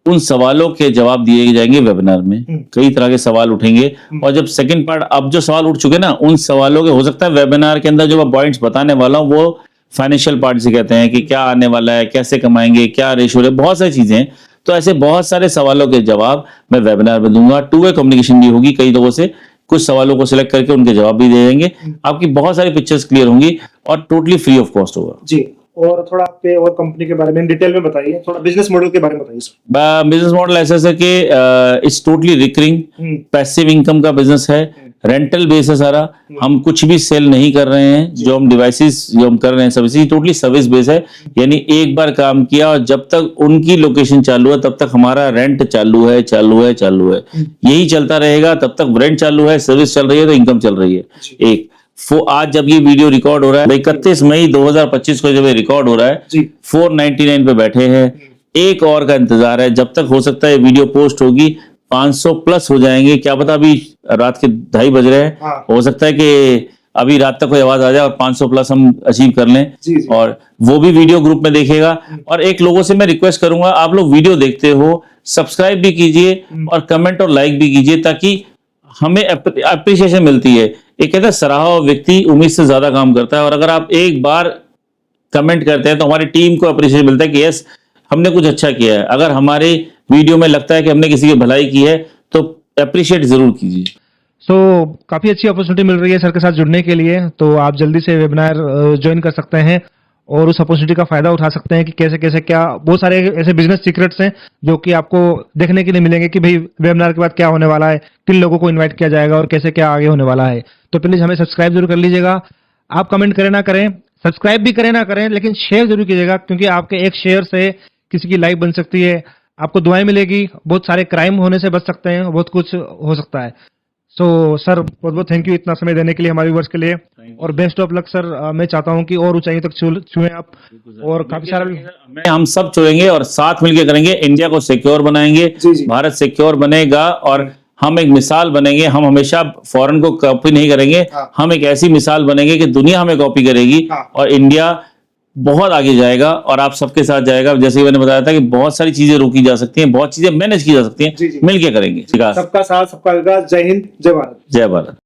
उन सवालों के जवाब दिए जाएंगे वेबिनार में। कई तरह के सवाल उठेंगे और जब सेकंड पार्ट, अब जो सवाल उठ चुके ना, उन सवालों के हो सकता है वेबिनार के अंदर जो मैं पॉइंट्स बताने वाला हूँ वो फाइनेंशियल पार्ट से कहते हैं कि क्या आने वाला है, कैसे कमाएंगे, क्या रेशियो है, बहुत सारी चीजें। तो ऐसे बहुत सारे सवालों के जवाब मैं वेबिनार में दूंगा। 2 वे कम्युनिकेशन भी होगी, कई लोगों से कुछ सवालों को सिलेक्ट करके उनके जवाब भी दे देंगे, आपकी बहुत सारी पिक्चर्स क्लियर होंगी और टोटली फ्री ऑफ कॉस्ट होगा जी। और थोड़ा आपके और कंपनी के बारे में डिटेल में बताइए, थोड़ा बिजनेस मॉडल के बारे में बताइए सर। बिजनेस मॉडल ऐसा है कि it's totally recurring passive income का बिजनेस है, रेंटल बेस है सारा। हम कुछ भी सेल नहीं कर रहे हैं, जो हम डिवाइसेस जो हम कर रहे हैं सर्विस टोटली सर्विस बेस है, यानी एक बार काम किया और जब तक उनकी लोकेशन चालू है तब तक हमारा रेंट चालू है। यही चलता रहेगा, तब तक रेंट चालू है, सर्विस चल रही है तो इनकम चल रही है। आज जब ये वीडियो रिकॉर्ड हो रहा है 31 मई 2025 को, जब ये रिकॉर्ड हो रहा है 499 पे बैठे हैं, एक और का इंतजार है। जब तक हो सकता है वीडियो पोस्ट होगी 500 प्लस हो जाएंगे, क्या पता, अभी रात के 2:30 बज रहे हैं। हो सकता है कि अभी रात तक कोई आवाज आ जाए और 500 प्लस हम अचीव कर लें, जी, जी। और वो भी वीडियो ग्रुप में देखेगा। और एक लोगों से मैं रिक्वेस्ट करूंगा, आप लोग वीडियो देखते हो, सब्सक्राइब भी कीजिए और कमेंट और लाइक भी कीजिए, ताकि हमें अप्रिसिएशन मिलती है। एक कहता है सराहा हुआ व्यक्ति उम्मीद से ज्यादा काम करता है, और अगर आप एक बार कमेंट करते हैं तो हमारी टीम को अप्रिशिएशन मिलता है कि यस, हमने कुछ अच्छा किया है। अगर हमारे वीडियो में लगता है कि हमने किसी की भलाई की है तो अप्रिशिएट जरूर कीजिए। सो काफ़ी अच्छी अपॉर्चुनिटी मिल रही है सर के साथ जुड़ने के लिए, तो आप जल्दी से वेबिनार ज्वाइन कर सकते हैं और उस अपॉर्चुनिटी का फायदा उठा सकते हैं कि कैसे कैसे क्या बहुत सारे ऐसे बिजनेस सीक्रेट्स हैं जो कि आपको देखने के लिए मिलेंगे कि भाई वेबिनार के बाद क्या होने वाला है, किन लोगों को इनवाइट किया जाएगा और कैसे क्या आगे होने वाला है। तो प्लीज़ हमें सब्सक्राइब जरूर कर लीजिएगा। आप कमेंट करें ना करें, सब्सक्राइब भी करें ना करें, लेकिन शेयर जरूर कीजिएगा, क्योंकि आपके एक शेयर से किसी की लाइफ बन सकती है, आपको दुआएं मिलेगी, बहुत सारे क्राइम होने से बच सकते हैं, बहुत कुछ हो सकता है। सो सर बहुत बहुत थैंक यू इतना समय देने के लिए हमारे व्यूअर्स के लिए, और बेस्ट ऑफ लक सर। मैं चाहता हूं कि और ऊंचाई तक छुएं आप, और काफी सारा हम सब छुएंगे और साथ मिलकर करेंगे, इंडिया को सिक्योर बनाएंगे, जी, जी। भारत सिक्योर बनेगा और हम एक मिसाल बनेंगे। हम हमेशा फॉरेन को कॉपी नहीं करेंगे, हाँ। हम एक ऐसी मिसाल बनेंगे कि दुनिया हमें कॉपी करेगी, हाँ। और इंडिया बहुत आगे जाएगा और आप सबके साथ जाएगा। जैसे कि मैंने बताया था कि बहुत सारी चीजें रोकी जा सकती हैं, बहुत चीजें मैनेज की जा सकती जी, हैं, जी। मिलके करेंगे। सबका साथ सबका विकास। जय हिंद, जय भारत। जय भारत।